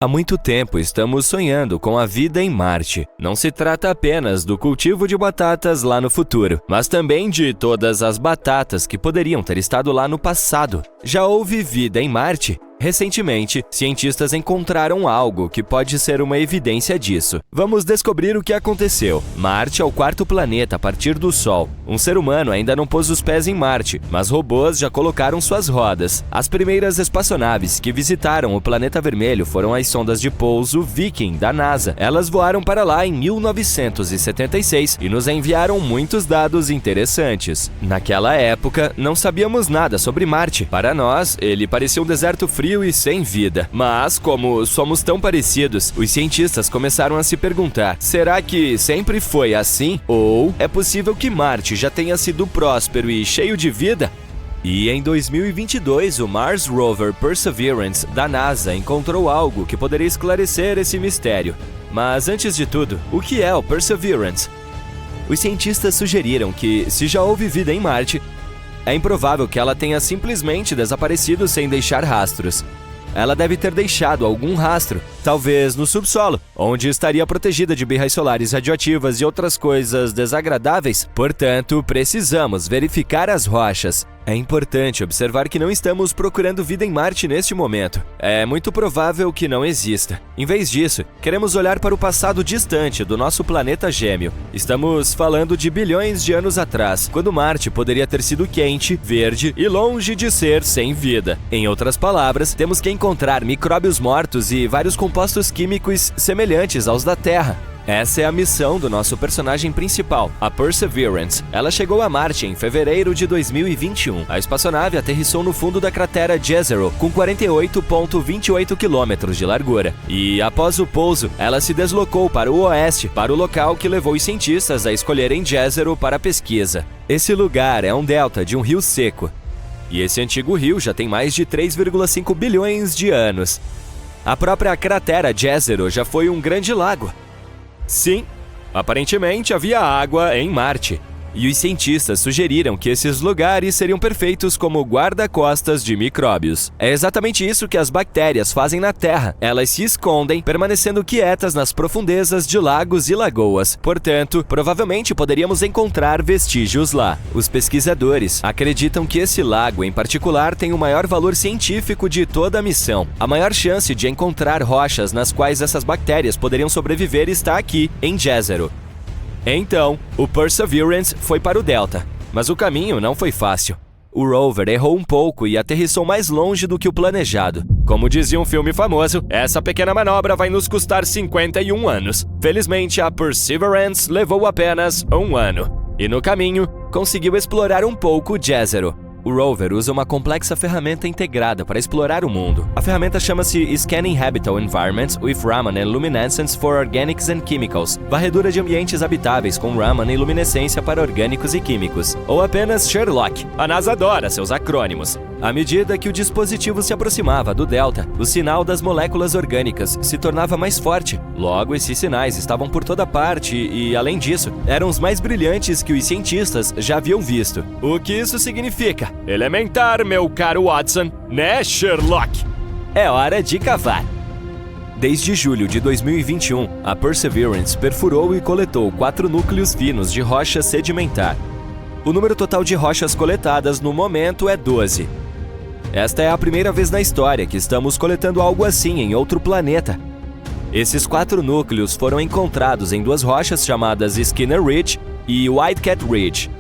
Há muito tempo estamos sonhando com a vida em Marte. Não se trata apenas do cultivo de batatas lá no futuro, mas também de todas as batatas que poderiam ter estado lá no passado. Já houve vida em Marte? Recentemente, cientistas encontraram algo que pode ser uma evidência disso. Vamos descobrir o que aconteceu. Marte é o quarto planeta a partir do Sol. Um ser humano ainda não pôs os pés em Marte, mas robôs já colocaram suas rodas. As primeiras espaçonaves que visitaram o planeta vermelho foram as sondas de pouso Viking, da NASA. Elas voaram para lá em 1976 e nos enviaram muitos dados interessantes. Naquela época, não sabíamos nada sobre Marte. Para nós, ele parecia um deserto frio e sem vida. Mas, como somos tão parecidos, os cientistas começaram a se perguntar: será que sempre foi assim? Ou é possível que Marte já tenha sido próspero e cheio de vida? E em 2022, o Mars Rover Perseverance da NASA encontrou algo que poderia esclarecer esse mistério. Mas antes de tudo, o que é o Perseverance? Os cientistas sugeriram que, se já houve vida em Marte, é improvável que ela tenha simplesmente desaparecido sem deixar rastros. Ela deve ter deixado algum rastro, talvez no subsolo, onde estaria protegida de birras solares radioativas e outras coisas desagradáveis. Portanto, precisamos verificar as rochas. É importante observar que não estamos procurando vida em Marte neste momento. É muito provável que não exista. Em vez disso, queremos olhar para o passado distante do nosso planeta gêmeo. Estamos falando de bilhões de anos atrás, quando Marte poderia ter sido quente, verde e longe de ser sem vida. Em outras palavras, temos que encontrar micróbios mortos e vários compostos químicos semelhantes aos da Terra. Essa é a missão do nosso personagem principal, a Perseverance. Ela chegou a Marte em fevereiro de 2021. A espaçonave aterrissou no fundo da cratera Jezero, com 48,28 km de largura. E, após o pouso, ela se deslocou para o oeste, para o local que levou os cientistas a escolherem Jezero para a pesquisa. Esse lugar é um delta de um rio seco. E esse antigo rio já tem mais de 3,5 bilhões de anos. A própria cratera Jezero já foi um grande lago. Sim, aparentemente havia água em Marte. E os cientistas sugeriram que esses lugares seriam perfeitos como guarda-costas de micróbios. É exatamente isso que as bactérias fazem na Terra. Elas se escondem, permanecendo quietas nas profundezas de lagos e lagoas. Portanto, provavelmente poderíamos encontrar vestígios lá. Os pesquisadores acreditam que esse lago em particular tem o maior valor científico de toda a missão. A maior chance de encontrar rochas nas quais essas bactérias poderiam sobreviver está aqui, em Jezero. Então, o Perseverance foi para o Delta, mas o caminho não foi fácil. O rover errou um pouco e aterrissou mais longe do que o planejado. Como dizia um filme famoso, essa pequena manobra vai nos custar 51 anos. Felizmente, a Perseverance levou apenas 1 ano. E no caminho, conseguiu explorar um pouco Jezero. O rover usa uma complexa ferramenta integrada para explorar o mundo. A ferramenta chama-se Scanning Habitable Environments with Raman and Luminescence for Organics and Chemicals, varredura de ambientes habitáveis com Raman e luminescência para orgânicos e químicos, ou apenas Sherlock. A NASA adora seus acrônimos. À medida que o dispositivo se aproximava do delta, o sinal das moléculas orgânicas se tornava mais forte. Logo, esses sinais estavam por toda parte e, além disso, eram os mais brilhantes que os cientistas já haviam visto. O que isso significa? Elementar, meu caro Watson, né, Sherlock? É hora de cavar. Desde julho de 2021, a Perseverance perfurou e coletou 4 núcleos finos de rocha sedimentar. O número total de rochas coletadas no momento é 12. Esta é a primeira vez na história que estamos coletando algo assim em outro planeta. Esses 4 núcleos foram encontrados em 2 rochas chamadas Skinner Ridge e Whitecat Ridge.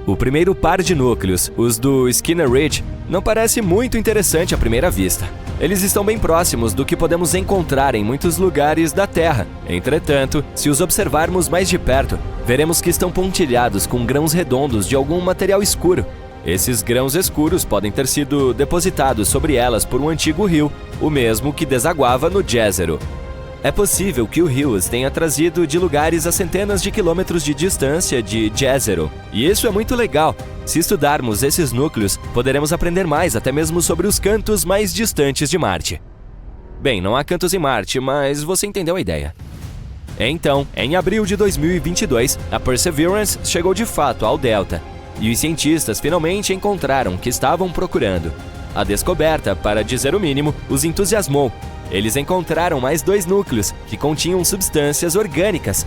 O primeiro par de núcleos, os do Skinner Ridge, não parece muito interessante à primeira vista. Eles estão bem próximos do que podemos encontrar em muitos lugares da Terra. Entretanto, se os observarmos mais de perto, veremos que estão pontilhados com grãos redondos de algum material escuro. Esses grãos escuros podem ter sido depositados sobre elas por um antigo rio, o mesmo que desaguava no Jezero. É possível que o rio os tenha trazido de lugares a centenas de quilômetros de distância de Jezero. E isso é muito legal. Se estudarmos esses núcleos, poderemos aprender mais até mesmo sobre os cantos mais distantes de Marte. Bem, não há cantos em Marte, mas você entendeu a ideia. Então, em abril de 2022, a Perseverance chegou de fato ao Delta. E os cientistas finalmente encontraram o que estavam procurando. A descoberta, para dizer o mínimo, os entusiasmou. eles encontraram mais 2 núcleos que continham substâncias orgânicas.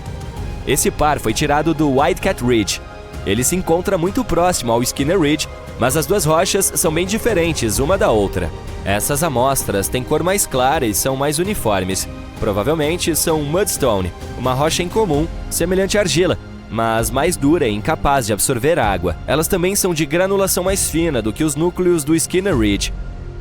Esse par foi tirado do Whitecat Ridge. Ele se encontra muito próximo ao Skinner Ridge, mas as 2 rochas são bem diferentes uma da outra. Essas amostras têm cor mais clara e são mais uniformes. Provavelmente são mudstone, uma rocha incomum, semelhante à argila, mas mais dura e incapaz de absorver água. Elas também são de granulação mais fina do que os núcleos do Skinner Ridge.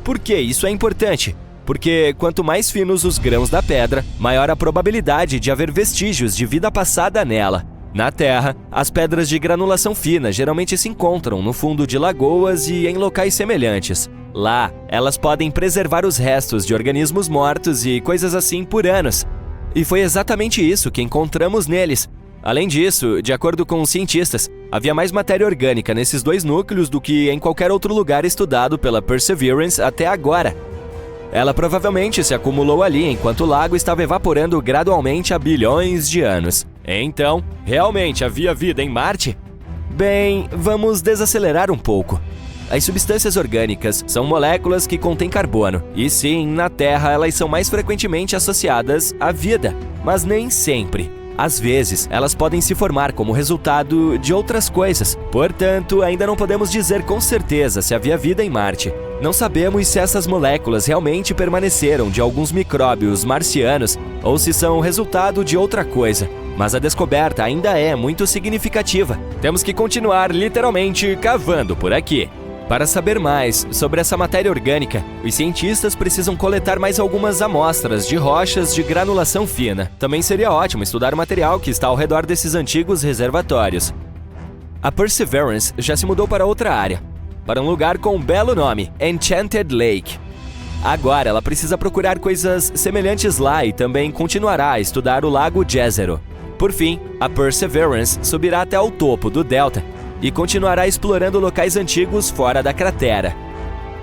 Por que isso é importante? Porque quanto mais finos os grãos da pedra, maior a probabilidade de haver vestígios de vida passada nela. Na Terra, as pedras de granulação fina geralmente se encontram no fundo de lagoas e em locais semelhantes. Lá, elas podem preservar os restos de organismos mortos e coisas assim por anos. E foi exatamente isso que encontramos neles. Além disso, de acordo com os cientistas, havia mais matéria orgânica nesses 2 núcleos do que em qualquer outro lugar estudado pela Perseverance até agora. Ela provavelmente se acumulou ali enquanto o lago estava evaporando gradualmente há bilhões de anos. Então, realmente havia vida em Marte? Bem, vamos desacelerar um pouco. As substâncias orgânicas são moléculas que contêm carbono, e sim, na Terra elas são mais frequentemente associadas à vida, mas nem sempre. Às vezes, elas podem se formar como resultado de outras coisas. Portanto, ainda não podemos dizer com certeza se havia vida em Marte. Não sabemos se essas moléculas realmente permaneceram de alguns micróbios marcianos ou se são resultado de outra coisa. Mas a descoberta ainda é muito significativa. Temos que continuar literalmente cavando por aqui. Para saber mais sobre essa matéria orgânica, os cientistas precisam coletar mais algumas amostras de rochas de granulação fina. Também seria ótimo estudar o material que está ao redor desses antigos reservatórios. A Perseverance já se mudou para outra área, para um lugar com um belo nome, Enchanted Lake. Agora ela precisa procurar coisas semelhantes lá e também continuará a estudar o Lago Jezero. Por fim, a Perseverance subirá até o topo do delta e continuará explorando locais antigos fora da cratera.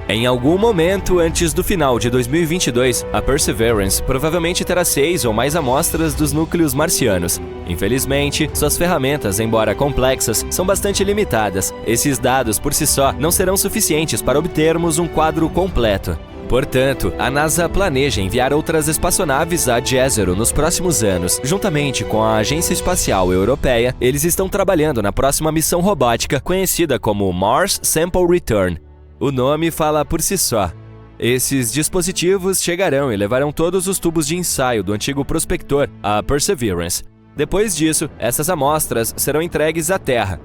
Em algum momento antes do final de 2022, a Perseverance provavelmente terá 6 ou mais amostras dos núcleos marcianos. Infelizmente, suas ferramentas, embora complexas, são bastante limitadas. Esses dados por si só não serão suficientes para obtermos um quadro completo. Portanto, a NASA planeja enviar outras espaçonaves a Jezero nos próximos anos. Juntamente com a Agência Espacial Europeia, eles estão trabalhando na próxima missão robótica conhecida como Mars Sample Return. O nome fala por si só. Esses dispositivos chegarão e levarão todos os tubos de ensaio do antigo prospector, a Perseverance. Depois disso, essas amostras serão entregues à Terra,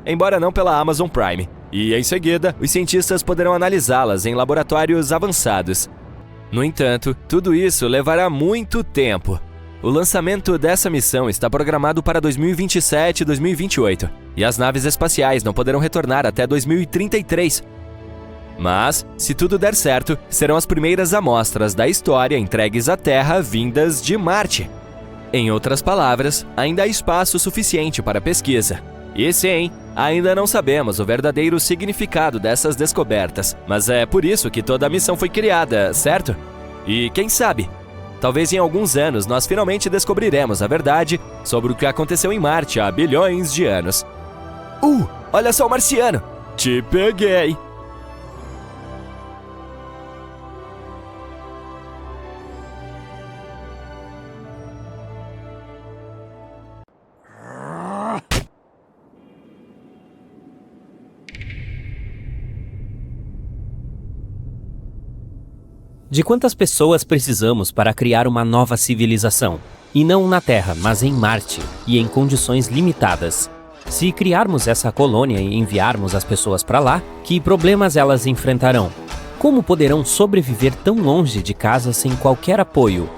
embora não pela Amazon Prime. E, em seguida, os cientistas poderão analisá-las em laboratórios avançados. No entanto, tudo isso levará muito tempo. O lançamento dessa missão está programado para 2027 e 2028, e as naves espaciais não poderão retornar até 2033. Mas, se tudo der certo, serão as primeiras amostras da história entregues à Terra vindas de Marte. Em outras palavras, ainda há espaço suficiente para pesquisa. E sim, ainda não sabemos o verdadeiro significado dessas descobertas, mas é por isso que toda a missão foi criada, certo? E quem sabe, talvez em alguns anos nós finalmente descobriremos a verdade sobre o que aconteceu em Marte há bilhões de anos. Olha só o marciano! Te peguei! De quantas pessoas precisamos para criar uma nova civilização? E não na Terra, mas em Marte, e em condições limitadas. Se criarmos essa colônia e enviarmos as pessoas para lá, que problemas elas enfrentarão? Como poderão sobreviver tão longe de casa sem qualquer apoio?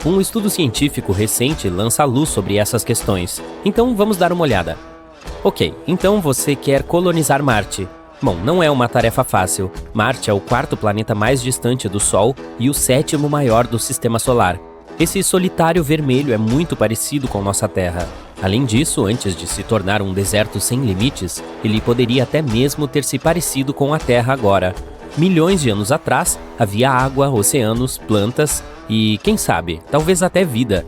Um estudo científico recente lança luz sobre essas questões. Então vamos dar uma olhada. Ok, então você quer colonizar Marte. Bom, não é uma tarefa fácil. Marte é o 4º planeta mais distante do Sol e o 7º maior do Sistema Solar. Esse solitário vermelho é muito parecido com nossa Terra. Além disso, antes de se tornar um deserto sem limites, ele poderia até mesmo ter se parecido com a Terra agora. Milhões de anos atrás, havia água, oceanos, plantas e, quem sabe, talvez até vida.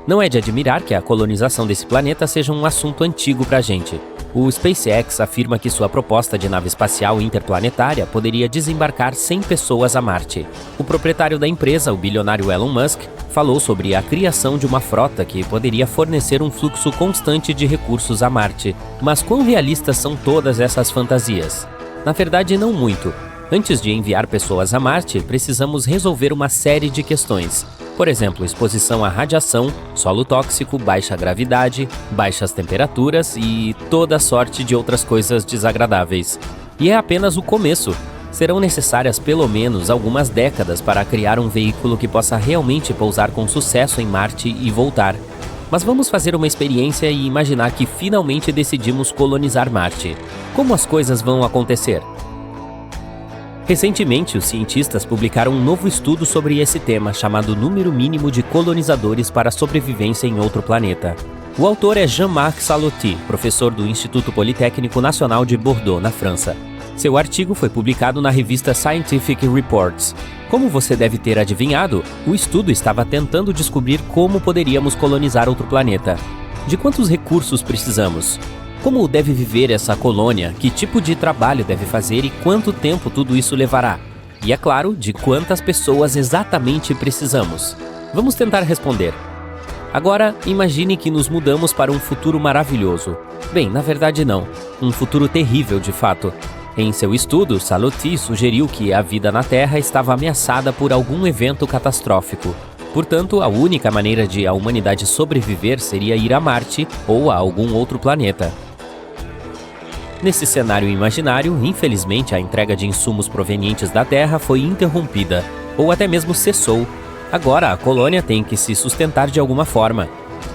Não é de admirar que a colonização desse planeta seja um assunto antigo pra gente. O SpaceX afirma que sua proposta de nave espacial interplanetária poderia desembarcar 100 pessoas a Marte. O proprietário da empresa, o bilionário Elon Musk, falou sobre a criação de uma frota que poderia fornecer um fluxo constante de recursos a Marte. Mas quão realistas são todas essas fantasias? Na verdade, não muito. Antes de enviar pessoas a Marte, precisamos resolver uma série de questões. Por exemplo, exposição à radiação, solo tóxico, baixa gravidade, baixas temperaturas e toda sorte de outras coisas desagradáveis. E é apenas o começo. Serão necessárias pelo menos algumas décadas para criar um veículo que possa realmente pousar com sucesso em Marte e voltar. Mas vamos fazer uma experiência e imaginar que finalmente decidimos colonizar Marte. Como as coisas vão acontecer? Recentemente, os cientistas publicaram um novo estudo sobre esse tema, chamado Número Mínimo de Colonizadores para a Sobrevivência em Outro Planeta. O autor é Jean-Marc Salotti, professor do Instituto Politécnico Nacional de Bordeaux, na França. Seu artigo foi publicado na revista Scientific Reports. Como você deve ter adivinhado, o estudo estava tentando descobrir como poderíamos colonizar outro planeta. De quantos recursos precisamos? Como deve viver essa colônia? Que tipo de trabalho deve fazer e quanto tempo tudo isso levará? E é claro, de quantas pessoas exatamente precisamos? Vamos tentar responder. Agora, imagine que nos mudamos para um futuro maravilhoso. Bem, na verdade não. Um futuro terrível, de fato. Em seu estudo, Salotti sugeriu que a vida na Terra estava ameaçada por algum evento catastrófico. Portanto, a única maneira de a humanidade sobreviver seria ir a Marte ou a algum outro planeta. Nesse cenário imaginário, infelizmente, a entrega de insumos provenientes da Terra foi interrompida, ou até mesmo cessou. Agora, a colônia tem que se sustentar de alguma forma.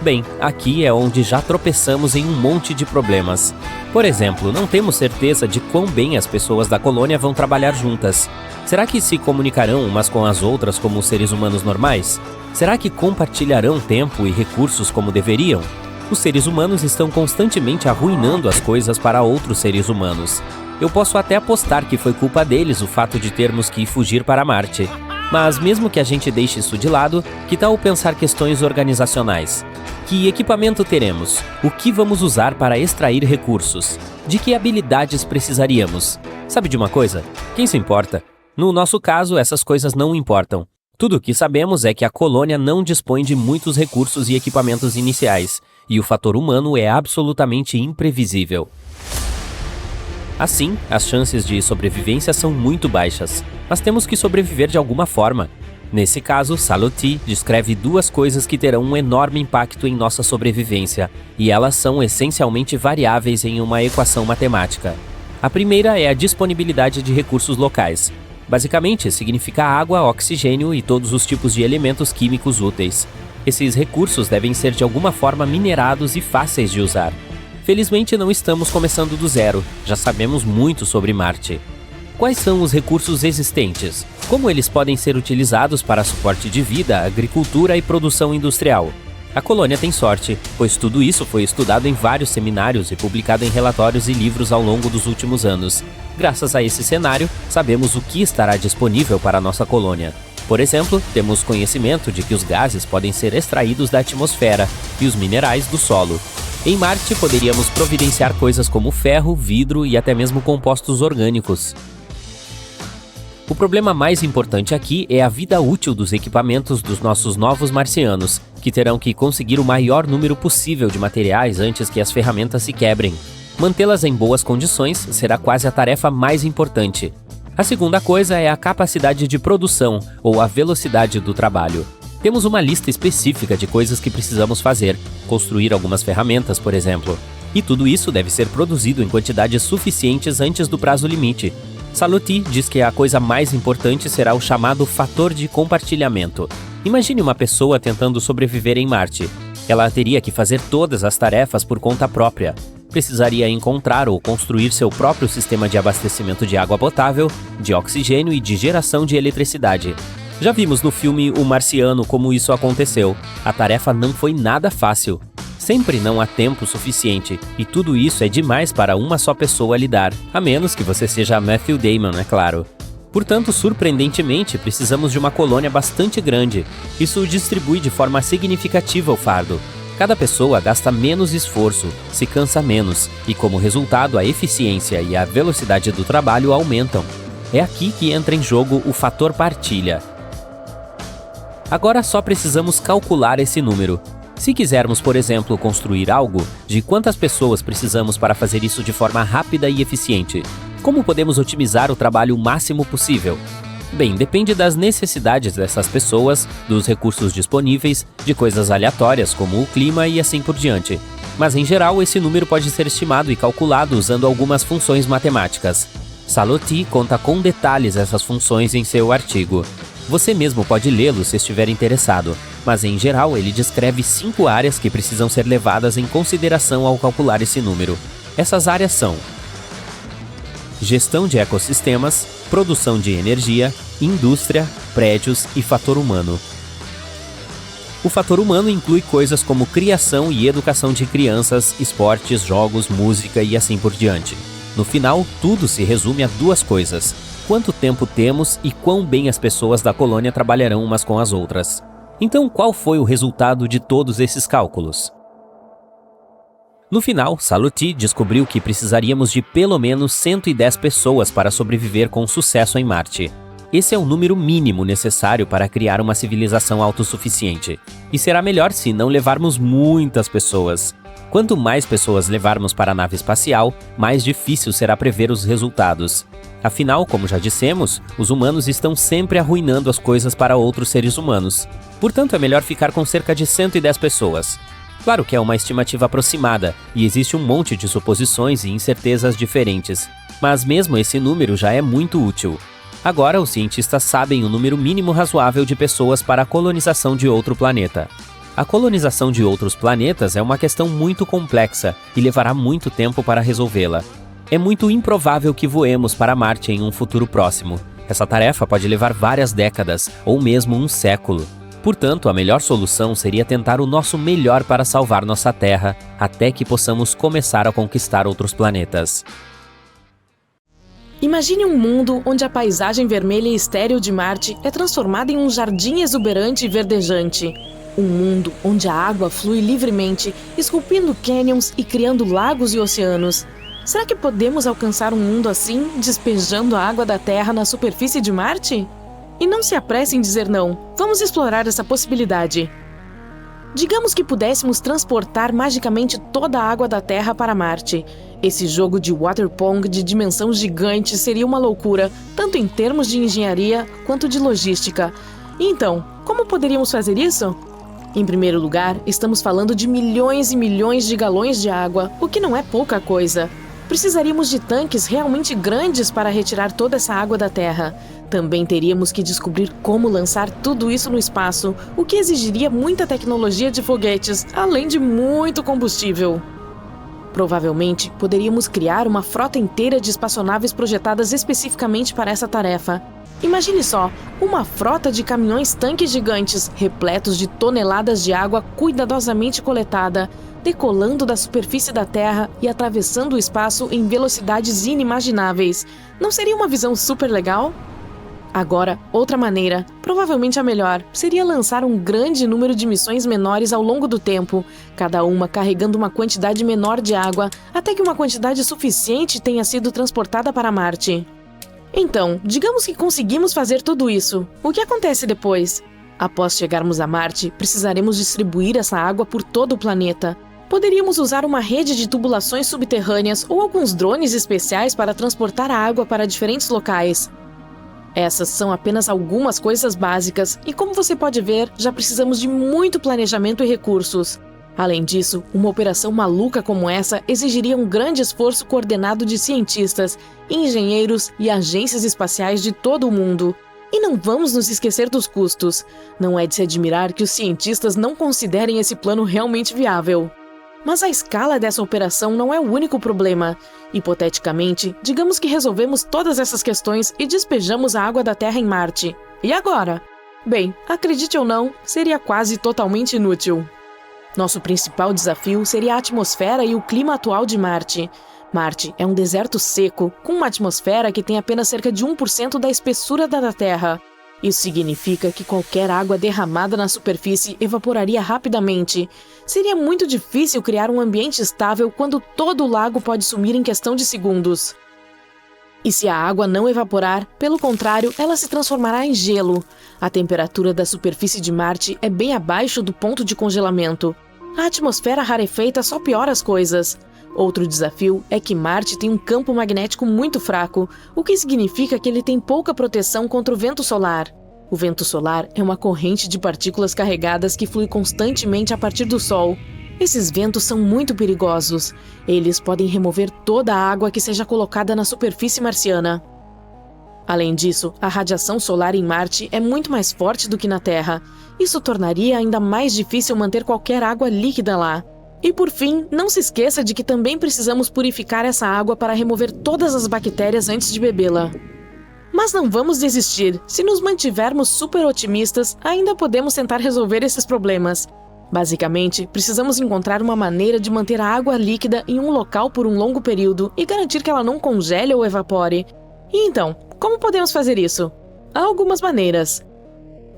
Bem, aqui é onde já tropeçamos em um monte de problemas. Por exemplo, não temos certeza de quão bem as pessoas da colônia vão trabalhar juntas. Será que se comunicarão umas com as outras como seres humanos normais? Será que compartilharão tempo e recursos como deveriam? Os seres humanos estão constantemente arruinando as coisas para outros seres humanos. Eu posso até apostar que foi culpa deles o fato de termos que fugir para Marte. Mas mesmo que a gente deixe isso de lado, que tal pensar questões organizacionais? Que equipamento teremos? O que vamos usar para extrair recursos? De que habilidades precisaríamos? Sabe de uma coisa? Quem se importa? No nosso caso, essas coisas não importam. Tudo o que sabemos é que a colônia não dispõe de muitos recursos e equipamentos iniciais, e o fator humano é absolutamente imprevisível. Assim, as chances de sobrevivência são muito baixas, mas temos que sobreviver de alguma forma. Nesse caso, Salotti descreve duas coisas que terão um enorme impacto em nossa sobrevivência, e elas são essencialmente variáveis em uma equação matemática. A primeira é a disponibilidade de recursos locais. Basicamente, significa água, oxigênio e todos os tipos de elementos químicos úteis. Esses recursos devem ser de alguma forma minerados e fáceis de usar. Felizmente não estamos começando do zero, já sabemos muito sobre Marte. Quais são os recursos existentes? Como eles podem ser utilizados para suporte de vida, agricultura e produção industrial? A colônia tem sorte, pois tudo isso foi estudado em vários seminários e publicado em relatórios e livros ao longo dos últimos anos. Graças a esse cenário, sabemos o que estará disponível para a nossa colônia. Por exemplo, temos conhecimento de que os gases podem ser extraídos da atmosfera e os minerais do solo. Em Marte, poderíamos providenciar coisas como ferro, vidro e até mesmo compostos orgânicos. O problema mais importante aqui é a vida útil dos equipamentos dos nossos novos marcianos, que terão que conseguir o maior número possível de materiais antes que as ferramentas se quebrem. Mantê-las em boas condições será quase a tarefa mais importante. A segunda coisa é a capacidade de produção, ou a velocidade do trabalho. Temos uma lista específica de coisas que precisamos fazer, construir algumas ferramentas, por exemplo. E tudo isso deve ser produzido em quantidades suficientes antes do prazo limite. Salotti diz que a coisa mais importante será o chamado fator de compartilhamento. Imagine uma pessoa tentando sobreviver em Marte. Ela teria que fazer todas as tarefas por conta própria. Precisaria encontrar ou construir seu próprio sistema de abastecimento de água potável, de oxigênio e de geração de eletricidade. Já vimos no filme O Marciano como isso aconteceu. A tarefa não foi nada fácil. Sempre não há tempo suficiente, e tudo isso é demais para uma só pessoa lidar, a menos que você seja Matthew Damon, é claro. Portanto, surpreendentemente, precisamos de uma colônia bastante grande. Isso distribui de forma significativa o fardo. Cada pessoa gasta menos esforço, se cansa menos e, como resultado, a eficiência e a velocidade do trabalho aumentam. É aqui que entra em jogo o fator partilha. Agora só precisamos calcular esse número. Se quisermos, por exemplo, construir algo, de quantas pessoas precisamos para fazer isso de forma rápida e eficiente? Como podemos otimizar o trabalho o máximo possível? Bem, depende das necessidades dessas pessoas, dos recursos disponíveis, de coisas aleatórias como o clima e assim por diante. Mas em geral, esse número pode ser estimado e calculado usando algumas funções matemáticas. Salotti conta com detalhes essas funções em seu artigo. Você mesmo pode lê-lo se estiver interessado, mas em geral ele descreve 5 áreas que precisam ser levadas em consideração ao calcular esse número. Essas áreas são: gestão de ecossistemas, produção de energia, indústria, prédios e fator humano. O fator humano inclui coisas como criação e educação de crianças, esportes, jogos, música e assim por diante. No final, tudo se resume a 2 coisas: quanto tempo temos e quão bem as pessoas da colônia trabalharão umas com as outras. Então, qual foi o resultado de todos esses cálculos? No final, Salotti descobriu que precisaríamos de pelo menos 110 pessoas para sobreviver com sucesso em Marte. Esse é o número mínimo necessário para criar uma civilização autossuficiente. E será melhor se não levarmos muitas pessoas. Quanto mais pessoas levarmos para a nave espacial, mais difícil será prever os resultados. Afinal, como já dissemos, os humanos estão sempre arruinando as coisas para outros seres humanos. Portanto, é melhor ficar com cerca de 110 pessoas. Claro que é uma estimativa aproximada, e existe um monte de suposições e incertezas diferentes. Mas mesmo esse número já é muito útil. Agora, os cientistas sabem o número mínimo razoável de pessoas para a colonização de outro planeta. A colonização de outros planetas é uma questão muito complexa e levará muito tempo para resolvê-la. É muito improvável que voemos para Marte em um futuro próximo. Essa tarefa pode levar várias décadas, ou mesmo um século. Portanto, a melhor solução seria tentar o nosso melhor para salvar nossa Terra, até que possamos começar a conquistar outros planetas. Imagine um mundo onde a paisagem vermelha e estéril de Marte é transformada em um jardim exuberante e verdejante. Um mundo onde a água flui livremente, esculpindo cânions e criando lagos e oceanos. Será que podemos alcançar um mundo assim, despejando a água da Terra na superfície de Marte? E não se apresse em dizer não. Vamos explorar essa possibilidade. Digamos que pudéssemos transportar magicamente toda a água da Terra para Marte. Esse jogo de water pong de dimensão gigante seria uma loucura, tanto em termos de engenharia quanto de logística. E então, como poderíamos fazer isso? Em primeiro lugar, estamos falando de milhões e milhões de galões de água, o que não é pouca coisa. Precisaríamos de tanques realmente grandes para retirar toda essa água da Terra. Também teríamos que descobrir como lançar tudo isso no espaço, o que exigiria muita tecnologia de foguetes, além de muito combustível. Provavelmente, poderíamos criar uma frota inteira de espaçonaves projetadas especificamente para essa tarefa. Imagine só, uma frota de caminhões-tanques gigantes, repletos de toneladas de água cuidadosamente coletada, decolando da superfície da Terra e atravessando o espaço em velocidades inimagináveis. Não seria uma visão super legal? Agora, outra maneira, provavelmente a melhor, seria lançar um grande número de missões menores ao longo do tempo, cada uma carregando uma quantidade menor de água, até que uma quantidade suficiente tenha sido transportada para Marte. Então, digamos que conseguimos fazer tudo isso. O que acontece depois? Após chegarmos a Marte, precisaremos distribuir essa água por todo o planeta. Poderíamos usar uma rede de tubulações subterrâneas ou alguns drones especiais para transportar a água para diferentes locais. Essas são apenas algumas coisas básicas e, como você pode ver, já precisamos de muito planejamento e recursos. Além disso, uma operação maluca como essa exigiria um grande esforço coordenado de cientistas, engenheiros e agências espaciais de todo o mundo. E não vamos nos esquecer dos custos. Não é de se admirar que os cientistas não considerem esse plano realmente viável. Mas a escala dessa operação não é o único problema. Hipoteticamente, digamos que resolvemos todas essas questões e despejamos a água da Terra em Marte. E agora? Bem, acredite ou não, seria quase totalmente inútil. Nosso principal desafio seria a atmosfera e o clima atual de Marte. Marte é um deserto seco, com uma atmosfera que tem apenas cerca de 1% da espessura da Terra. Isso significa que qualquer água derramada na superfície evaporaria rapidamente. Seria muito difícil criar um ambiente estável quando todo o lago pode sumir em questão de segundos. E se a água não evaporar, pelo contrário, ela se transformará em gelo. A temperatura da superfície de Marte é bem abaixo do ponto de congelamento. A atmosfera rarefeita só piora as coisas. Outro desafio é que Marte tem um campo magnético muito fraco, o que significa que ele tem pouca proteção contra o vento solar. O vento solar é uma corrente de partículas carregadas que flui constantemente a partir do Sol. Esses ventos são muito perigosos. Eles podem remover toda a água que seja colocada na superfície marciana. Além disso, a radiação solar em Marte é muito mais forte do que na Terra. Isso tornaria ainda mais difícil manter qualquer água líquida lá. E por fim, não se esqueça de que também precisamos purificar essa água para remover todas as bactérias antes de bebê-la. Mas não vamos desistir. Se nos mantivermos super otimistas, ainda podemos tentar resolver esses problemas. Basicamente, precisamos encontrar uma maneira de manter a água líquida em um local por um longo período e garantir que ela não congele ou evapore. E então, como podemos fazer isso? Há algumas maneiras.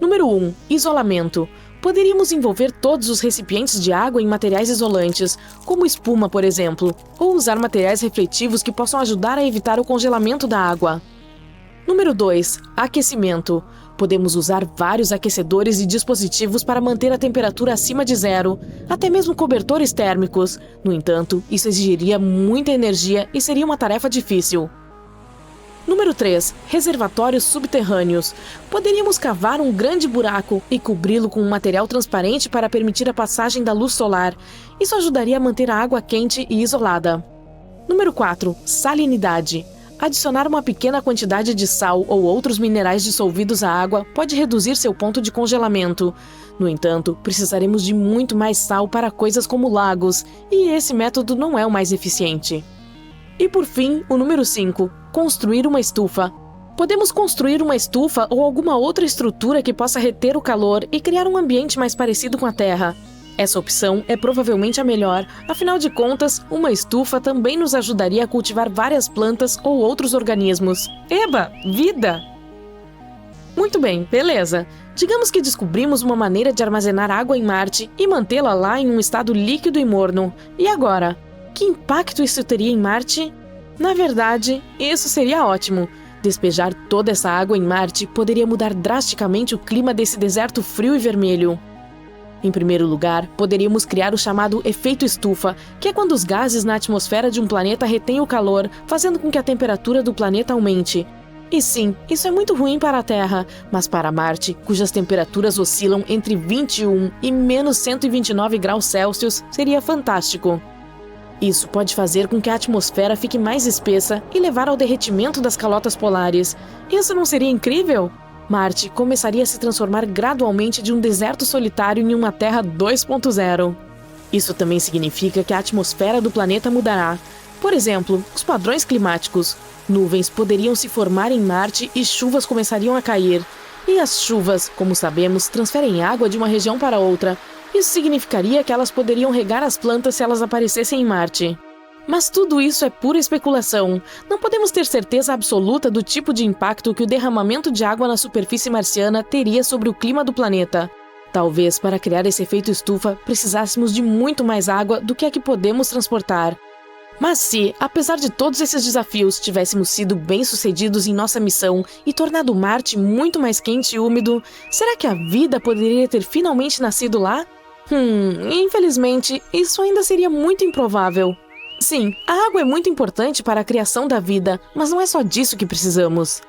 Número 1. Isolamento. Poderíamos envolver todos os recipientes de água em materiais isolantes, como espuma, por exemplo, ou usar materiais refletivos que possam ajudar a evitar o congelamento da água. Número 2. Aquecimento. Podemos usar vários aquecedores e dispositivos para manter a temperatura acima de zero, até mesmo cobertores térmicos. No entanto, isso exigiria muita energia e seria uma tarefa difícil. Número 3. Reservatórios subterrâneos. Poderíamos cavar um grande buraco e cobri-lo com um material transparente para permitir a passagem da luz solar. Isso ajudaria a manter a água quente e isolada. Número 4. Salinidade. Adicionar uma pequena quantidade de sal ou outros minerais dissolvidos à água pode reduzir seu ponto de congelamento. No entanto, precisaremos de muito mais sal para coisas como lagos, e esse método não é o mais eficiente. E por fim, o número 5. Construir uma estufa. Podemos construir uma estufa ou alguma outra estrutura que possa reter o calor e criar um ambiente mais parecido com a Terra. Essa opção é provavelmente a melhor, afinal de contas, uma estufa também nos ajudaria a cultivar várias plantas ou outros organismos. Eba! Vida! Muito bem, beleza. Digamos que descobrimos uma maneira de armazenar água em Marte e mantê-la lá em um estado líquido e morno. E agora? Que impacto isso teria em Marte? Na verdade, isso seria ótimo. Despejar toda essa água em Marte poderia mudar drasticamente o clima desse deserto frio e vermelho. Em primeiro lugar, poderíamos criar o chamado efeito estufa, que é quando os gases na atmosfera de um planeta retêm o calor, fazendo com que a temperatura do planeta aumente. E sim, isso é muito ruim para a Terra, mas para Marte, cujas temperaturas oscilam entre 21 e menos 129 graus Celsius, seria fantástico. Isso pode fazer com que a atmosfera fique mais espessa e levar ao derretimento das calotas polares. Isso não seria incrível? Marte começaria a se transformar gradualmente de um deserto solitário em uma Terra 2.0. Isso também significa que a atmosfera do planeta mudará. Por exemplo, os padrões climáticos. Nuvens poderiam se formar em Marte e chuvas começariam a cair. E as chuvas, como sabemos, transferem água de uma região para outra. Isso significaria que elas poderiam regar as plantas se elas aparecessem em Marte. Mas tudo isso é pura especulação. Não podemos ter certeza absoluta do tipo de impacto que o derramamento de água na superfície marciana teria sobre o clima do planeta. Talvez, para criar esse efeito estufa, precisássemos de muito mais água do que a que podemos transportar. Mas se, apesar de todos esses desafios, tivéssemos sido bem-sucedidos em nossa missão e tornado Marte muito mais quente e úmido, será que a vida poderia ter finalmente nascido lá? Infelizmente, isso ainda seria muito improvável. Sim, a água é muito importante para a criação da vida, mas não é só disso que precisamos.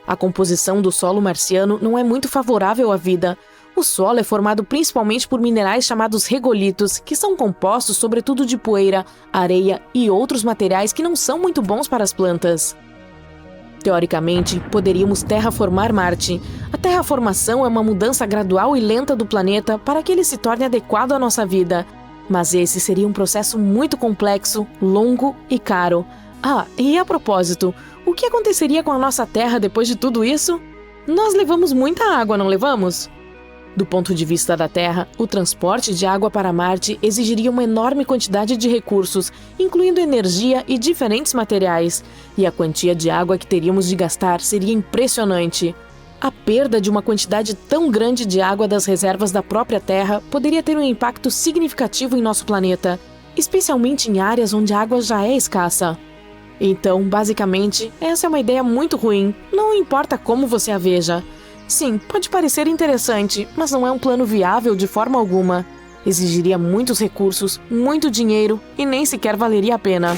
A composição do solo marciano não é muito favorável à vida. O solo é formado principalmente por minerais chamados regolitos, que são compostos sobretudo de poeira, areia e outros materiais que não são muito bons para as plantas. Teoricamente, poderíamos terraformar Marte. A terraformação é uma mudança gradual e lenta do planeta para que ele se torne adequado à nossa vida. Mas esse seria um processo muito complexo, longo e caro. E a propósito, o que aconteceria com a nossa Terra depois de tudo isso? Nós levamos muita água, não levamos? Do ponto de vista da Terra, o transporte de água para Marte exigiria uma enorme quantidade de recursos, incluindo energia e diferentes materiais, e a quantia de água que teríamos de gastar seria impressionante. A perda de uma quantidade tão grande de água das reservas da própria Terra poderia ter um impacto significativo em nosso planeta, especialmente em áreas onde a água já é escassa. Então, basicamente, essa é uma ideia muito ruim, não importa como você a veja. Sim, pode parecer interessante, mas não é um plano viável de forma alguma. Exigiria muitos recursos, muito dinheiro e nem sequer valeria a pena.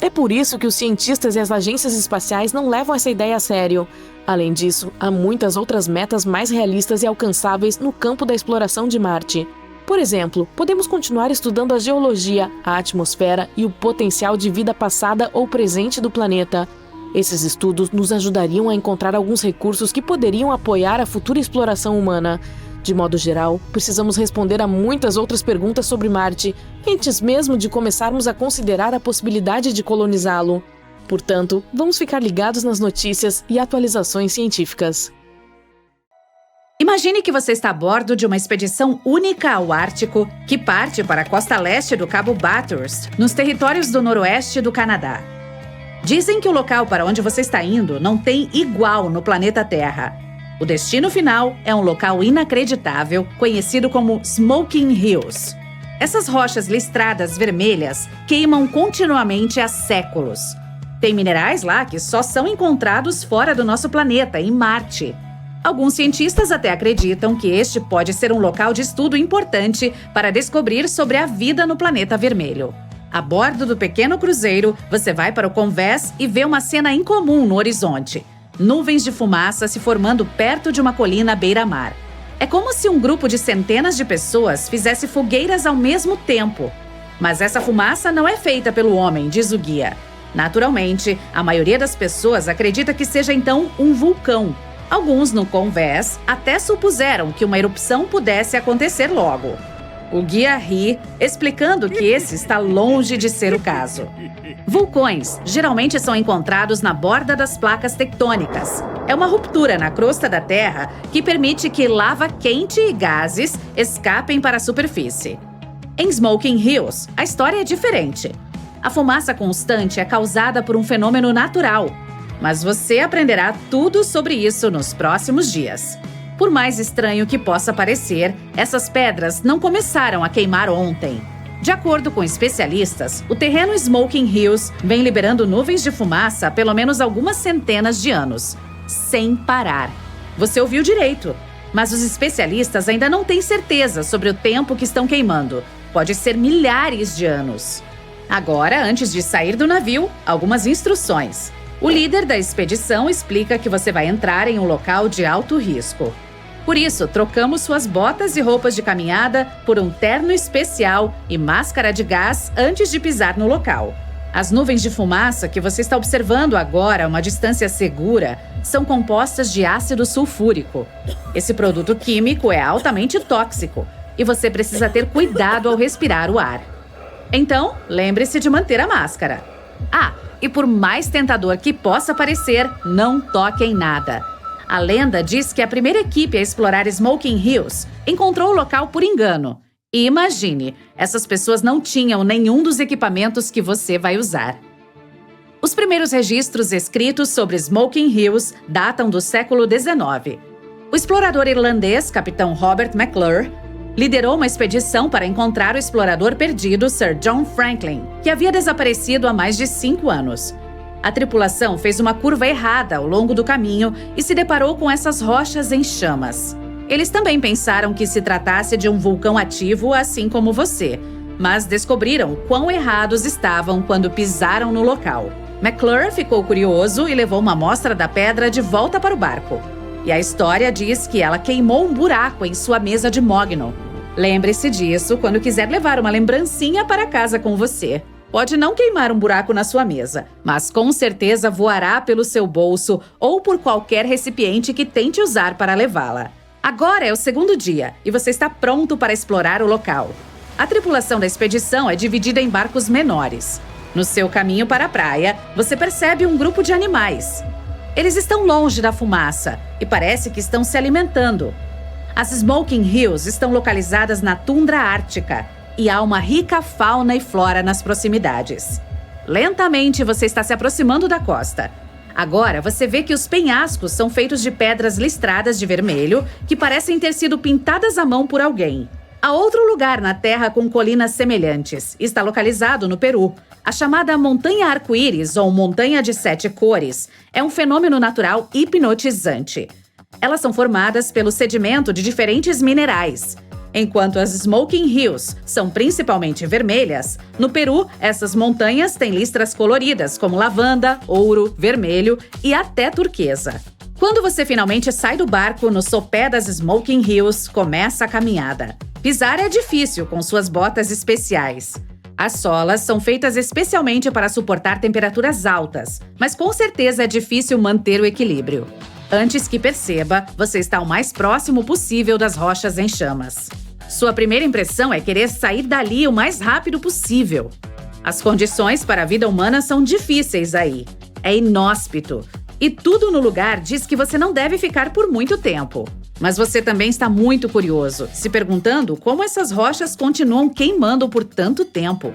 É por isso que os cientistas e as agências espaciais não levam essa ideia a sério. Além disso, há muitas outras metas mais realistas e alcançáveis no campo da exploração de Marte. Por exemplo, podemos continuar estudando a geologia, a atmosfera e o potencial de vida passada ou presente do planeta. Esses estudos nos ajudariam a encontrar alguns recursos que poderiam apoiar a futura exploração humana. De modo geral, precisamos responder a muitas outras perguntas sobre Marte, antes mesmo de começarmos a considerar a possibilidade de colonizá-lo. Portanto, vamos ficar ligados nas notícias e atualizações científicas. Imagine que você está a bordo de uma expedição única ao Ártico que parte para a costa leste do Cabo Bathurst, nos territórios do noroeste do Canadá. Dizem que o local para onde você está indo não tem igual no planeta Terra. O destino final é um local inacreditável, conhecido como Smoking Hills. Essas rochas listradas vermelhas queimam continuamente há séculos. Tem minerais lá que só são encontrados fora do nosso planeta, em Marte. Alguns cientistas até acreditam que este pode ser um local de estudo importante para descobrir sobre a vida no planeta vermelho. A bordo do pequeno cruzeiro, você vai para o convés e vê uma cena incomum no horizonte. Nuvens de fumaça se formando perto de uma colina à beira-mar. É como se um grupo de centenas de pessoas fizesse fogueiras ao mesmo tempo. Mas essa fumaça não é feita pelo homem, diz o guia. Naturalmente, a maioria das pessoas acredita que seja então um vulcão. Alguns no convés até supuseram que uma erupção pudesse acontecer logo. O guia ri, explicando que esse está longe de ser o caso. Vulcões geralmente são encontrados na borda das placas tectônicas. É uma ruptura na crosta da Terra que permite que lava quente e gases escapem para a superfície. Em Smoking Hills, a história é diferente. A fumaça constante é causada por um fenômeno natural, mas você aprenderá tudo sobre isso nos próximos dias. Por mais estranho que possa parecer, essas pedras não começaram a queimar ontem. De acordo com especialistas, o terreno Smoking Hills vem liberando nuvens de fumaça há pelo menos algumas centenas de anos, sem parar. Você ouviu direito, mas os especialistas ainda não têm certeza sobre o tempo que estão queimando. Pode ser milhares de anos. Agora, antes de sair do navio, algumas instruções. O líder da expedição explica que você vai entrar em um local de alto risco. Por isso, trocamos suas botas e roupas de caminhada por um terno especial e máscara de gás antes de pisar no local. As nuvens de fumaça que você está observando agora a uma distância segura são compostas de ácido sulfúrico. Esse produto químico é altamente tóxico e você precisa ter cuidado ao respirar o ar. Então, lembre-se de manter a máscara. E por mais tentador que possa parecer, não toque em nada. A lenda diz que a primeira equipe a explorar Smoking Hills encontrou o local por engano. E imagine, essas pessoas não tinham nenhum dos equipamentos que você vai usar. Os primeiros registros escritos sobre Smoking Hills datam do século XIX. O explorador irlandês, capitão Robert McClure, liderou uma expedição para encontrar o explorador perdido Sir John Franklin, que havia desaparecido há mais de 5 anos. A tripulação fez uma curva errada ao longo do caminho e se deparou com essas rochas em chamas. Eles também pensaram que se tratasse de um vulcão ativo, assim como você, mas descobriram quão errados estavam quando pisaram no local. McClure ficou curioso e levou uma amostra da pedra de volta para o barco. E a história diz que ela queimou um buraco em sua mesa de mogno. Lembre-se disso quando quiser levar uma lembrancinha para casa com você. Pode não queimar um buraco na sua mesa, mas com certeza voará pelo seu bolso ou por qualquer recipiente que tente usar para levá-la. Agora é o segundo dia e você está pronto para explorar o local. A tripulação da expedição é dividida em barcos menores. No seu caminho para a praia, você percebe um grupo de animais. Eles estão longe da fumaça e parece que estão se alimentando. As Smoking Hills estão localizadas na tundra ártica e há uma rica fauna e flora nas proximidades. Lentamente você está se aproximando da costa. Agora você vê que os penhascos são feitos de pedras listradas de vermelho que parecem ter sido pintadas à mão por alguém. Há outro lugar na Terra com colinas semelhantes. Está localizado no Peru. A chamada Montanha Arco-Íris, ou Montanha de Sete Cores, é um fenômeno natural hipnotizante. Elas são formadas pelo sedimento de diferentes minerais. Enquanto as Smoking Hills são principalmente vermelhas, no Peru, essas montanhas têm listras coloridas, como lavanda, ouro, vermelho e até turquesa. Quando você finalmente sai do barco no sopé das Smoking Hills, começa a caminhada. Pisar é difícil com suas botas especiais. As solas são feitas especialmente para suportar temperaturas altas, mas com certeza é difícil manter o equilíbrio. Antes que perceba, você está o mais próximo possível das rochas em chamas. Sua primeira impressão é querer sair dali o mais rápido possível. As condições para a vida humana são difíceis aí. É inóspito. E tudo no lugar diz que você não deve ficar por muito tempo. Mas você também está muito curioso, se perguntando como essas rochas continuam queimando por tanto tempo.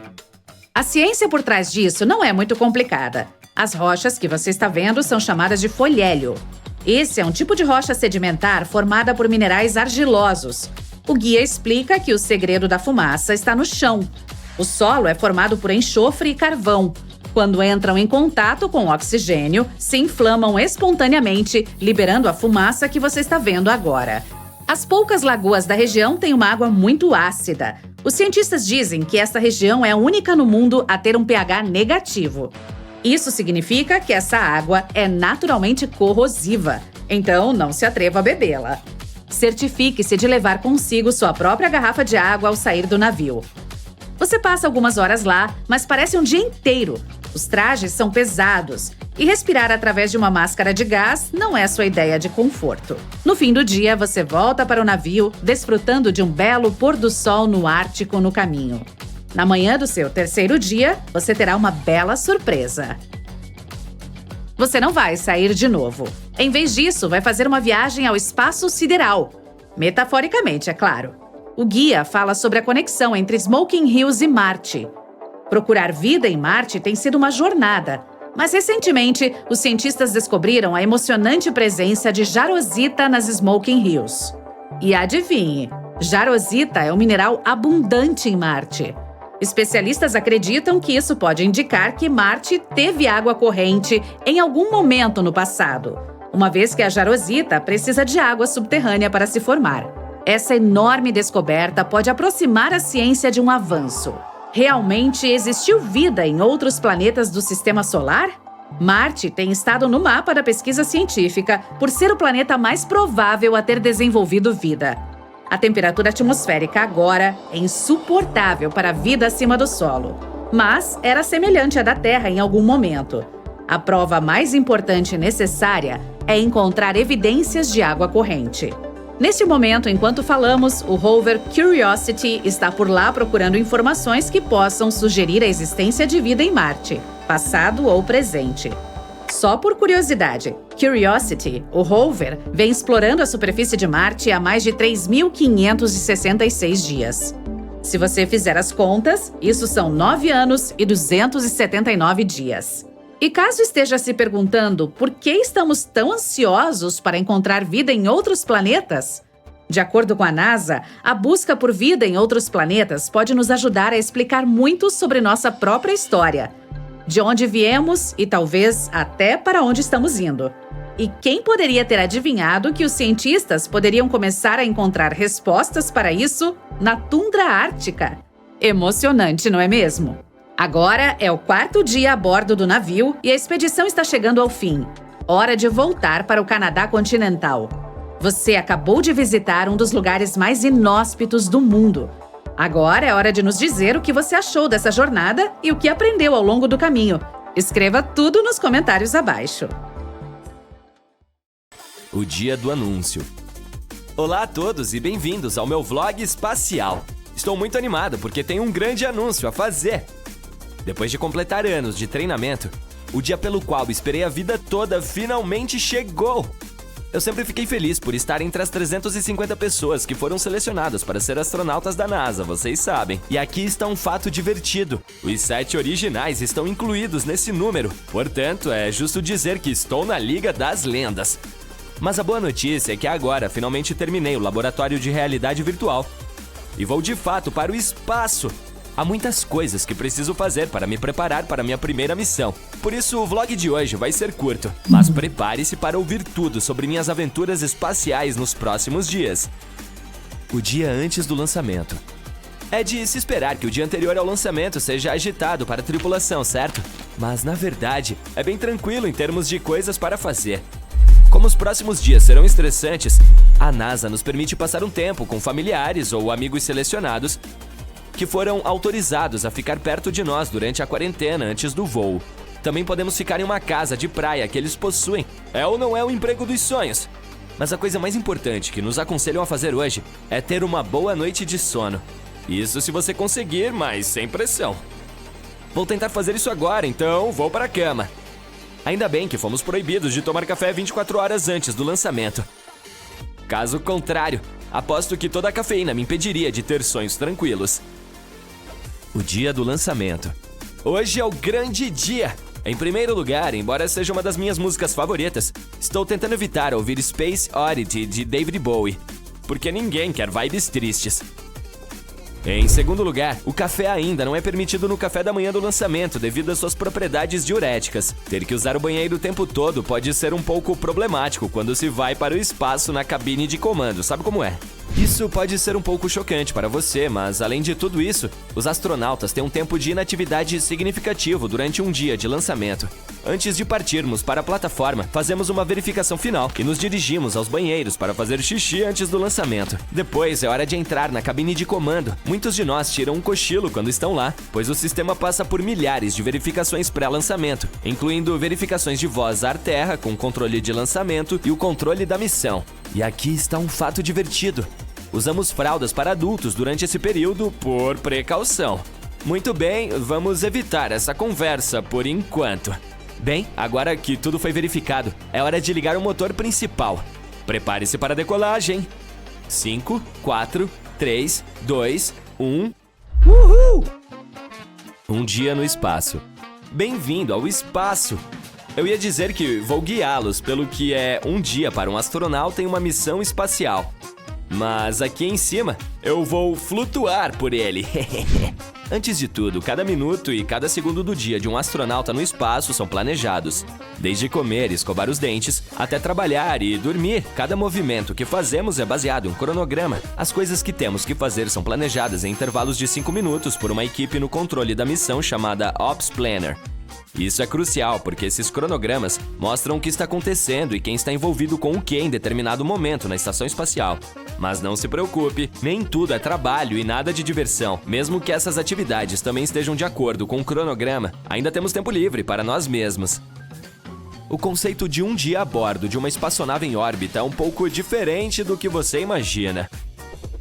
A ciência por trás disso não é muito complicada. As rochas que você está vendo são chamadas de folhélio. Esse é um tipo de rocha sedimentar formada por minerais argilosos. O guia explica que o segredo da fumaça está no chão. O solo é formado por enxofre e carvão. Quando entram em contato com o oxigênio, se inflamam espontaneamente, liberando a fumaça que você está vendo agora. As poucas lagoas da região têm uma água muito ácida. Os cientistas dizem que essa região é a única no mundo a ter um pH negativo. Isso significa que essa água é naturalmente corrosiva, então não se atreva a bebê-la. Certifique-se de levar consigo sua própria garrafa de água ao sair do navio. Você passa algumas horas lá, mas parece um dia inteiro. Os trajes são pesados e respirar através de uma máscara de gás não é sua ideia de conforto. No fim do dia, você volta para o navio, desfrutando de um belo pôr do sol no Ártico no caminho. Na manhã do seu terceiro dia, você terá uma bela surpresa. Você não vai sair de novo. Em vez disso, vai fazer uma viagem ao espaço sideral. Metaforicamente, é claro. O guia fala sobre a conexão entre Smoking Hills e Marte. Procurar vida em Marte tem sido uma jornada, mas recentemente os cientistas descobriram a emocionante presença de jarosita nas Smoking Hills. E adivinhe, jarosita é um mineral abundante em Marte. Especialistas acreditam que isso pode indicar que Marte teve água corrente em algum momento no passado, uma vez que a jarosita precisa de água subterrânea para se formar. Essa enorme descoberta pode aproximar a ciência de um avanço. Realmente existiu vida em outros planetas do Sistema Solar? Marte tem estado no mapa da pesquisa científica por ser o planeta mais provável a ter desenvolvido vida. A temperatura atmosférica agora é insuportável para a vida acima do solo, mas era semelhante à da Terra em algum momento. A prova mais importante e necessária é encontrar evidências de água corrente. Neste momento, enquanto falamos, o rover Curiosity está por lá procurando informações que possam sugerir a existência de vida em Marte, passado ou presente. Só por curiosidade, Curiosity, o rover, vem explorando a superfície de Marte há mais de 3.566 dias. Se você fizer as contas, isso são 9 anos e 279 dias. E caso esteja se perguntando por que estamos tão ansiosos para encontrar vida em outros planetas, de acordo com a NASA, a busca por vida em outros planetas pode nos ajudar a explicar muito sobre nossa própria história, de onde viemos e talvez até para onde estamos indo. E quem poderia ter adivinhado que os cientistas poderiam começar a encontrar respostas para isso na tundra ártica? Emocionante, não é mesmo? Agora é o 4º dia a bordo do navio e a expedição está chegando ao fim. Hora de voltar para o Canadá continental. Você acabou de visitar um dos lugares mais inóspitos do mundo. Agora é hora de nos dizer o que você achou dessa jornada e o que aprendeu ao longo do caminho. Escreva tudo nos comentários abaixo. O dia do anúncio. Olá a todos e bem-vindos ao meu vlog espacial. Estou muito animado porque tenho um grande anúncio a fazer. Depois de completar anos de treinamento, o dia pelo qual esperei a vida toda finalmente chegou. Eu sempre fiquei feliz por estar entre as 350 pessoas que foram selecionadas para ser astronautas da NASA, vocês sabem. E aqui está um fato divertido. Os 7 originais estão incluídos nesse número. Portanto, é justo dizer que estou na Liga das Lendas. Mas a boa notícia é que agora finalmente terminei o laboratório de realidade virtual. E vou de fato para o espaço. Há muitas coisas que preciso fazer para me preparar para minha primeira missão. Por isso, o vlog de hoje vai ser curto. Mas prepare-se para ouvir tudo sobre minhas aventuras espaciais nos próximos dias. O dia antes do lançamento. É de se esperar que o dia anterior ao lançamento seja agitado para a tripulação, certo? Mas, na verdade, é bem tranquilo em termos de coisas para fazer. Como os próximos dias serão estressantes, a NASA nos permite passar um tempo com familiares ou amigos selecionados que foram autorizados a ficar perto de nós durante a quarentena antes do voo. Também podemos ficar em uma casa de praia que eles possuem. É ou não é o emprego dos sonhos? Mas a coisa mais importante que nos aconselham a fazer hoje é ter uma boa noite de sono. Isso se você conseguir, mas sem pressão. Vou tentar fazer isso agora, então vou para a cama. Ainda bem que fomos proibidos de tomar café 24 horas antes do lançamento. Caso contrário, aposto que toda a cafeína me impediria de ter sonhos tranquilos. O dia do lançamento. Hoje é o grande dia! Em primeiro lugar, embora seja uma das minhas músicas favoritas, estou tentando evitar ouvir Space Oddity de David Bowie, porque ninguém quer vibes tristes. Em segundo lugar, o café ainda não é permitido no café da manhã do lançamento devido às suas propriedades diuréticas. Ter que usar o banheiro o tempo todo pode ser um pouco problemático quando se vai para o espaço na cabine de comando, sabe como é? Isso pode ser um pouco chocante para você, mas além de tudo isso, os astronautas têm um tempo de inatividade significativo durante um dia de lançamento. Antes de partirmos para a plataforma, fazemos uma verificação final e nos dirigimos aos banheiros para fazer xixi antes do lançamento. Depois é hora de entrar na cabine de comando. Muitos de nós tiram um cochilo quando estão lá, pois o sistema passa por milhares de verificações pré-lançamento, incluindo verificações de voz ar-terra com controle de lançamento e o controle da missão. E aqui está um fato divertido. Usamos fraldas para adultos durante esse período por precaução. Muito bem, vamos evitar essa conversa por enquanto. Bem, agora que tudo foi verificado, é hora de ligar o motor principal. Prepare-se para a decolagem. 5, 4, 3, 2, 1... Uhul! Um dia no espaço. Bem-vindo ao espaço! Eu ia dizer que vou guiá-los pelo que é um dia para um astronauta em uma missão espacial. Mas aqui em cima, eu vou flutuar por ele. Antes de tudo, cada minuto e cada segundo do dia de um astronauta no espaço são planejados. Desde comer e escovar os dentes, até trabalhar e dormir, cada movimento que fazemos é baseado em um cronograma. As coisas que temos que fazer são planejadas em intervalos de 5 minutos por uma equipe no controle da missão chamada Ops Planner. Isso é crucial porque esses cronogramas mostram o que está acontecendo e quem está envolvido com o que em determinado momento na estação espacial. Mas não se preocupe, nem tudo é trabalho e nada de diversão. Mesmo que essas atividades também estejam de acordo com o cronograma, ainda temos tempo livre para nós mesmos. O conceito de um dia a bordo de uma espaçonave em órbita é um pouco diferente do que você imagina.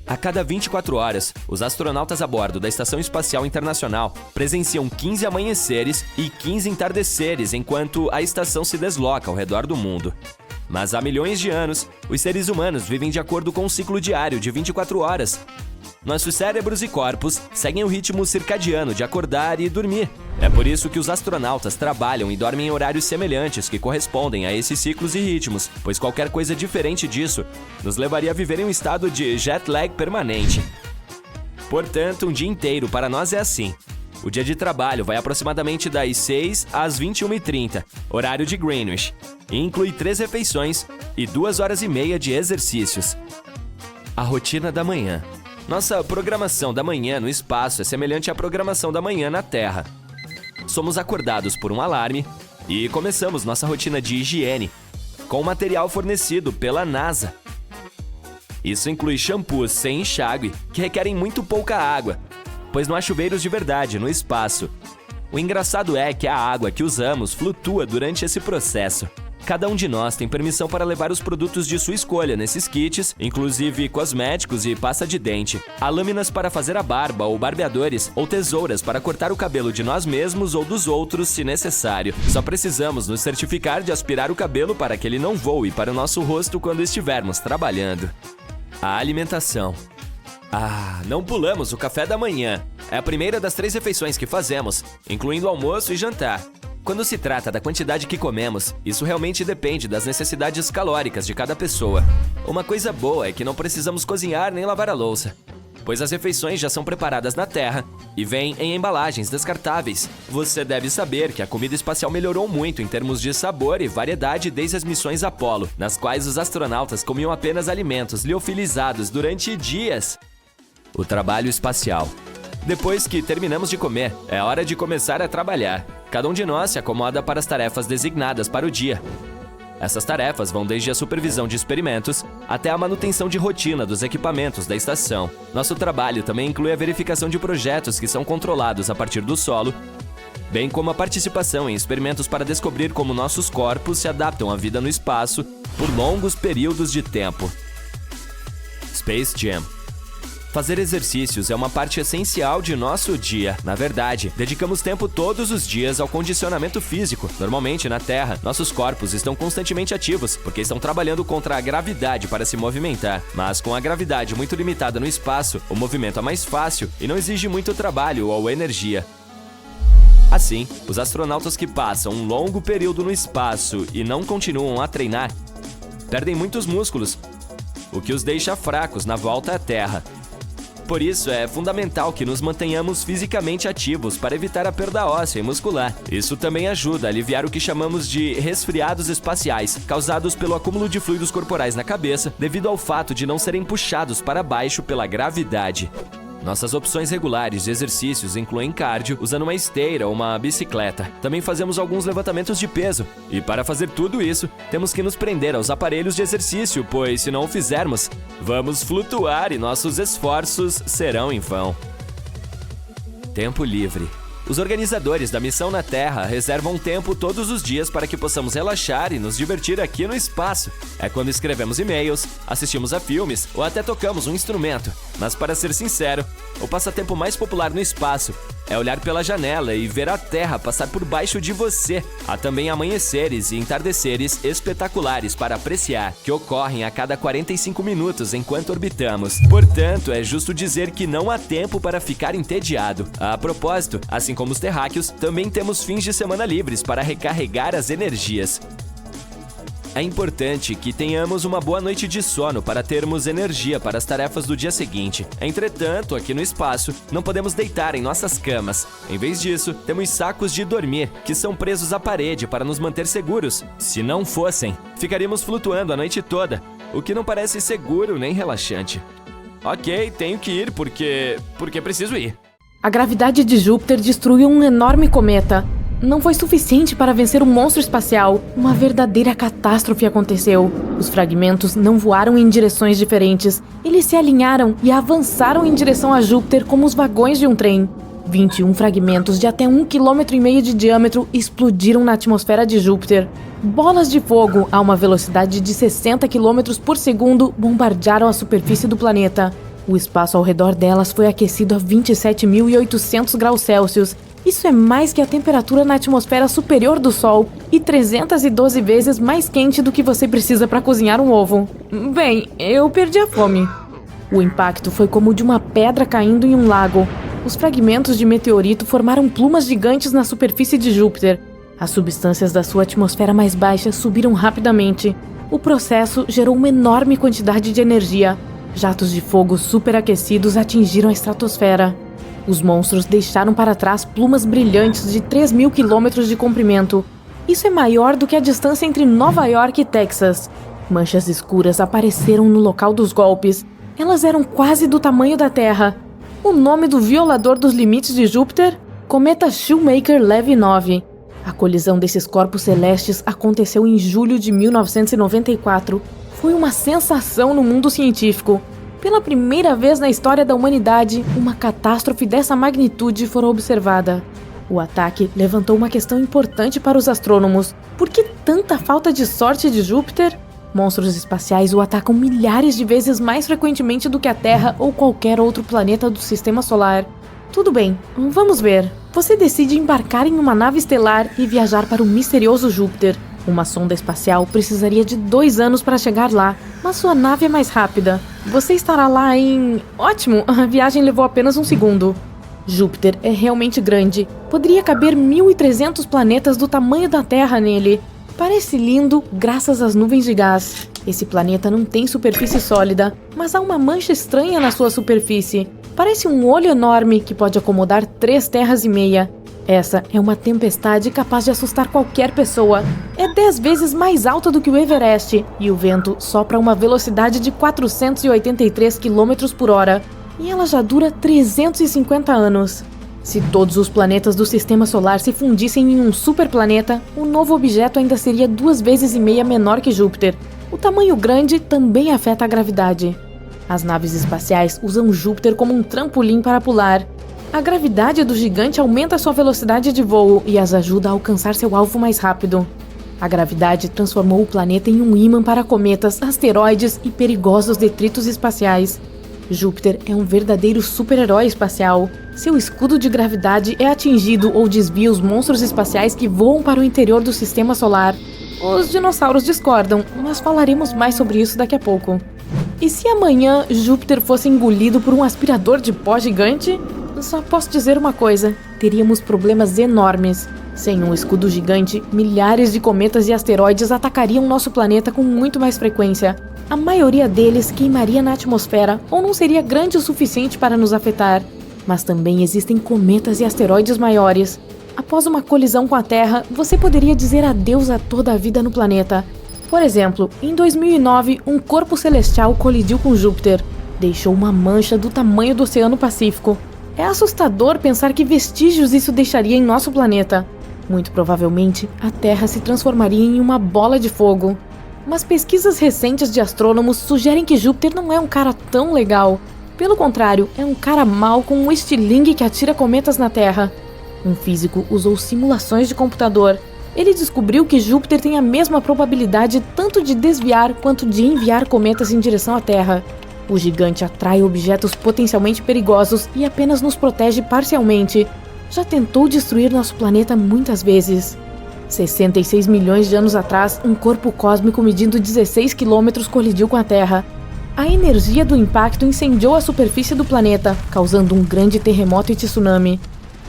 A cada 24 horas, os astronautas a bordo da Estação Espacial Internacional presenciam 15 amanheceres e 15 entardeceres enquanto a estação se desloca ao redor do mundo. Mas há milhões de anos, os seres humanos vivem de acordo com um ciclo diário de 24 horas. Nossos cérebros e corpos seguem o ritmo circadiano de acordar e dormir. É por isso que os astronautas trabalham e dormem em horários semelhantes que correspondem a esses ciclos e ritmos, pois qualquer coisa diferente disso nos levaria a viver em um estado de jet lag permanente. Portanto, um dia inteiro para nós é assim. O dia de trabalho vai aproximadamente das 6 às 21h30, horário de Greenwich, e inclui 3 refeições e 2 horas e meia de exercícios. A rotina da manhã. Nossa programação da manhã no espaço é semelhante à programação da manhã na Terra. Somos acordados por um alarme e começamos nossa rotina de higiene com o material fornecido pela NASA. Isso inclui shampoos sem enxágue que requerem muito pouca água, pois não há chuveiros de verdade no espaço. O engraçado é que a água que usamos flutua durante esse processo. Cada um de nós tem permissão para levar os produtos de sua escolha nesses kits, inclusive cosméticos e pasta de dente. Há lâminas para fazer a barba ou barbeadores, ou tesouras para cortar o cabelo de nós mesmos ou dos outros se necessário. Só precisamos nos certificar de aspirar o cabelo para que ele não voe para o nosso rosto quando estivermos trabalhando. A alimentação. Não pulamos o café da manhã. É a primeira das 3 refeições que fazemos, incluindo almoço e jantar. Quando se trata da quantidade que comemos, isso realmente depende das necessidades calóricas de cada pessoa. Uma coisa boa é que não precisamos cozinhar nem lavar a louça, pois as refeições já são preparadas na Terra e vêm em embalagens descartáveis. Você deve saber que a comida espacial melhorou muito em termos de sabor e variedade desde as missões Apollo, nas quais os astronautas comiam apenas alimentos liofilizados durante dias. O trabalho espacial. Depois que terminamos de comer, é hora de começar a trabalhar. Cada um de nós se acomoda para as tarefas designadas para o dia. Essas tarefas vão desde a supervisão de experimentos até a manutenção de rotina dos equipamentos da estação. Nosso trabalho também inclui a verificação de projetos que são controlados a partir do solo, bem como a participação em experimentos para descobrir como nossos corpos se adaptam à vida no espaço por longos períodos de tempo. Space Jam. Fazer exercícios é uma parte essencial de nosso dia. Na verdade, dedicamos tempo todos os dias ao condicionamento físico. Normalmente, na Terra, nossos corpos estão constantemente ativos, porque estão trabalhando contra a gravidade para se movimentar. Mas com a gravidade muito limitada no espaço, o movimento é mais fácil e não exige muito trabalho ou energia. Assim, os astronautas que passam um longo período no espaço e não continuam a treinar, perdem muitos músculos, o que os deixa fracos na volta à Terra. Por isso, é fundamental que nos mantenhamos fisicamente ativos para evitar a perda óssea e muscular. Isso também ajuda a aliviar o que chamamos de resfriados espaciais, causados pelo acúmulo de fluidos corporais na cabeça, devido ao fato de não serem puxados para baixo pela gravidade. Nossas opções regulares de exercícios incluem cardio, usando uma esteira ou uma bicicleta. Também fazemos alguns levantamentos de peso. E para fazer tudo isso, temos que nos prender aos aparelhos de exercício, pois se não o fizermos, vamos flutuar e nossos esforços serão em vão. Tempo livre. Os organizadores da missão na Terra reservam tempo todos os dias para que possamos relaxar e nos divertir aqui no espaço. É quando escrevemos e-mails, assistimos a filmes ou até tocamos um instrumento. Mas para ser sincero, o passatempo mais popular no espaço é olhar pela janela e ver a Terra passar por baixo de você. Há também amanheceres e entardeceres espetaculares para apreciar, que ocorrem a cada 45 minutos enquanto orbitamos. Portanto, é justo dizer que não há tempo para ficar entediado. A propósito, assim como os terráqueos, também temos fins de semana livres para recarregar as energias. É importante que tenhamos uma boa noite de sono para termos energia para as tarefas do dia seguinte. Entretanto, aqui no espaço, não podemos deitar em nossas camas. Em vez disso, temos sacos de dormir, que são presos à parede para nos manter seguros. Se não fossem, ficaríamos flutuando a noite toda, o que não parece seguro nem relaxante. Ok, tenho que ir porque preciso ir. A gravidade de Júpiter destruiu um enorme cometa. Não foi suficiente para vencer um monstro espacial. Uma verdadeira catástrofe aconteceu. Os fragmentos não voaram em direções diferentes. Eles se alinharam e avançaram em direção a Júpiter como os vagões de um trem. 21 fragmentos de até 1,5 km de diâmetro explodiram na atmosfera de Júpiter. Bolas de fogo a uma velocidade de 60 km por segundo bombardearam a superfície do planeta. O espaço ao redor delas foi aquecido a 27.800 graus Celsius. Isso é mais que a temperatura na atmosfera superior do Sol e 312 vezes mais quente do que você precisa para cozinhar um ovo. Bem, eu perdi a fome. O impacto foi como o de uma pedra caindo em um lago. Os fragmentos de meteorito formaram plumas gigantes na superfície de Júpiter. As substâncias da sua atmosfera mais baixa subiram rapidamente. O processo gerou uma enorme quantidade de energia. Jatos de fogo superaquecidos atingiram a estratosfera. Os monstros deixaram para trás plumas brilhantes de 3.000 quilômetros de comprimento. Isso é maior do que a distância entre Nova York e Texas. Manchas escuras apareceram no local dos golpes. Elas eram quase do tamanho da Terra. O nome do violador dos limites de Júpiter? Cometa Shoemaker-Levy 9. A colisão desses corpos celestes aconteceu em julho de 1994. Foi uma sensação no mundo científico. Pela primeira vez na história da humanidade, uma catástrofe dessa magnitude foi observada. O ataque levantou uma questão importante para os astrônomos. Por que tanta falta de sorte de Júpiter? Monstros espaciais o atacam milhares de vezes mais frequentemente do que a Terra ou qualquer outro planeta do Sistema Solar. Tudo bem, vamos ver. Você decide embarcar em uma nave estelar e viajar para o misterioso Júpiter. Uma sonda espacial precisaria de 2 anos para chegar lá, mas sua nave é mais rápida. Você estará lá em... Ótimo, a viagem levou apenas 1 segundo. Júpiter é realmente grande. Poderia caber 1.300 planetas do tamanho da Terra nele. Parece lindo graças às nuvens de gás. Esse planeta não tem superfície sólida, mas há uma mancha estranha na sua superfície. Parece um olho enorme que pode acomodar 3 terras e meia. Essa é uma tempestade capaz de assustar qualquer pessoa. É 10 vezes mais alta do que o Everest e o vento sopra a uma velocidade de 483 km por hora. E ela já dura 350 anos. Se todos os planetas do Sistema Solar se fundissem em um superplaneta, o novo objeto ainda seria 2,5 vezes menor que Júpiter. O tamanho grande também afeta a gravidade. As naves espaciais usam Júpiter como um trampolim para pular. A gravidade do gigante aumenta sua velocidade de voo e as ajuda a alcançar seu alvo mais rápido. A gravidade transformou o planeta em um ímã para cometas, asteroides e perigosos detritos espaciais. Júpiter é um verdadeiro super-herói espacial. Seu escudo de gravidade é atingido ou desvia os monstros espaciais que voam para o interior do Sistema Solar. Os dinossauros discordam, mas falaremos mais sobre isso daqui a pouco. E se amanhã Júpiter fosse engolido por um aspirador de pó gigante? Só posso dizer uma coisa, teríamos problemas enormes. Sem um escudo gigante, milhares de cometas e asteroides atacariam nosso planeta com muito mais frequência. A maioria deles queimaria na atmosfera ou não seria grande o suficiente para nos afetar. Mas também existem cometas e asteroides maiores. Após uma colisão com a Terra, você poderia dizer adeus a toda a vida no planeta. Por exemplo, em 2009, um corpo celestial colidiu com Júpiter. Deixou uma mancha do tamanho do Oceano Pacífico. É assustador pensar que vestígios isso deixaria em nosso planeta. Muito provavelmente, a Terra se transformaria em uma bola de fogo. Mas pesquisas recentes de astrônomos sugerem que Júpiter não é um cara tão legal. Pelo contrário, é um cara mau com um estilingue que atira cometas na Terra. Um físico usou simulações de computador. Ele descobriu que Júpiter tem a mesma probabilidade tanto de desviar quanto de enviar cometas em direção à Terra. O gigante atrai objetos potencialmente perigosos e apenas nos protege parcialmente. Já tentou destruir nosso planeta muitas vezes. 66 milhões de anos atrás, um corpo cósmico medindo 16 quilômetros colidiu com a Terra. A energia do impacto incendiou a superfície do planeta, causando um grande terremoto e tsunami.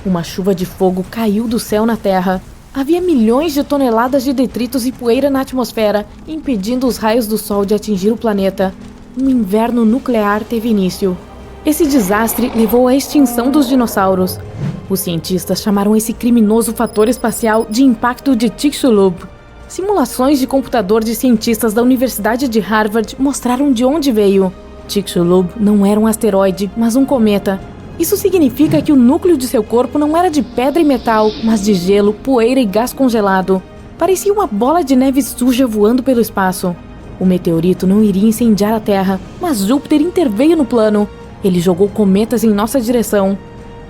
Uma chuva de fogo caiu do céu na Terra. Havia milhões de toneladas de detritos e poeira na atmosfera, impedindo os raios do Sol de atingir o planeta. Um inverno nuclear teve início. Esse desastre levou à extinção dos dinossauros. Os cientistas chamaram esse criminoso fator espacial de impacto de Chicxulub. Simulações de computador de cientistas da Universidade de Harvard mostraram de onde veio. Chicxulub não era um asteroide, mas um cometa. Isso significa que o núcleo de seu corpo não era de pedra e metal, mas de gelo, poeira e gás congelado. Parecia uma bola de neve suja voando pelo espaço. O meteorito não iria incendiar a Terra, mas Júpiter interveio no plano. Ele jogou cometas em nossa direção.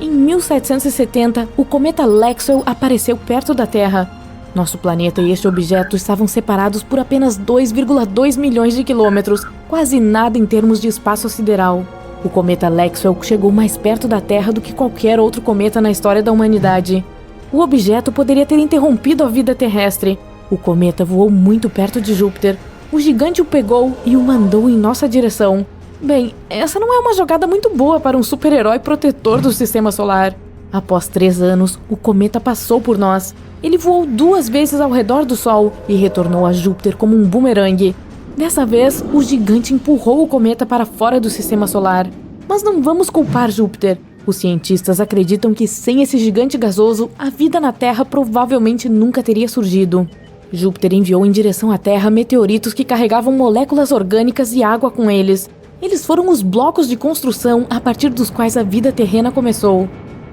Em 1770, o cometa Lexwell apareceu perto da Terra. Nosso planeta e este objeto estavam separados por apenas 2,2 milhões de quilômetros, quase nada em termos de espaço sideral. O cometa Lexwell chegou mais perto da Terra do que qualquer outro cometa na história da humanidade. O objeto poderia ter interrompido a vida terrestre. O cometa voou muito perto de Júpiter. O gigante o pegou e o mandou em nossa direção. Bem, essa não é uma jogada muito boa para um super-herói protetor do Sistema Solar. Após 3 anos, o cometa passou por nós. Ele voou 2 vezes ao redor do Sol e retornou a Júpiter como um bumerangue. Dessa vez, o gigante empurrou o cometa para fora do Sistema Solar. Mas não vamos culpar Júpiter. Os cientistas acreditam que sem esse gigante gasoso, a vida na Terra provavelmente nunca teria surgido. Júpiter enviou em direção à Terra meteoritos que carregavam moléculas orgânicas e água com eles. Eles foram os blocos de construção a partir dos quais a vida terrena começou.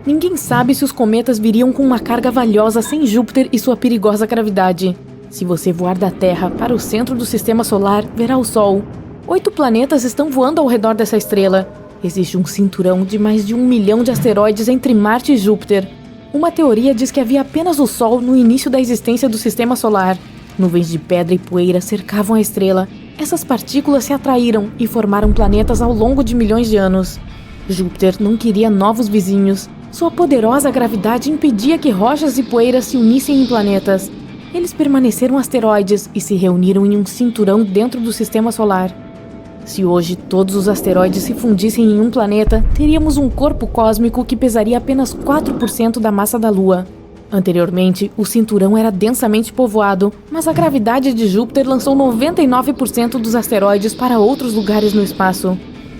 Ninguém sabe se os cometas viriam com uma carga valiosa sem Júpiter e sua perigosa gravidade. Se você voar da Terra para o centro do Sistema Solar, verá o Sol. 8 planetas estão voando ao redor dessa estrela. Existe um cinturão de mais de 1 milhão de asteroides entre Marte e Júpiter. Uma teoria diz que havia apenas o Sol no início da existência do Sistema Solar. Nuvens de pedra e poeira cercavam a estrela. Essas partículas se atraíram e formaram planetas ao longo de milhões de anos. Júpiter não queria novos vizinhos. Sua poderosa gravidade impedia que rochas e poeiras se unissem em planetas. Eles permaneceram asteroides e se reuniram em um cinturão dentro do Sistema Solar. Se hoje todos os asteroides se fundissem em um planeta, teríamos um corpo cósmico que pesaria apenas 4% da massa da Lua. Anteriormente, o cinturão era densamente povoado, mas a gravidade de Júpiter lançou 99% dos asteroides para outros lugares no espaço.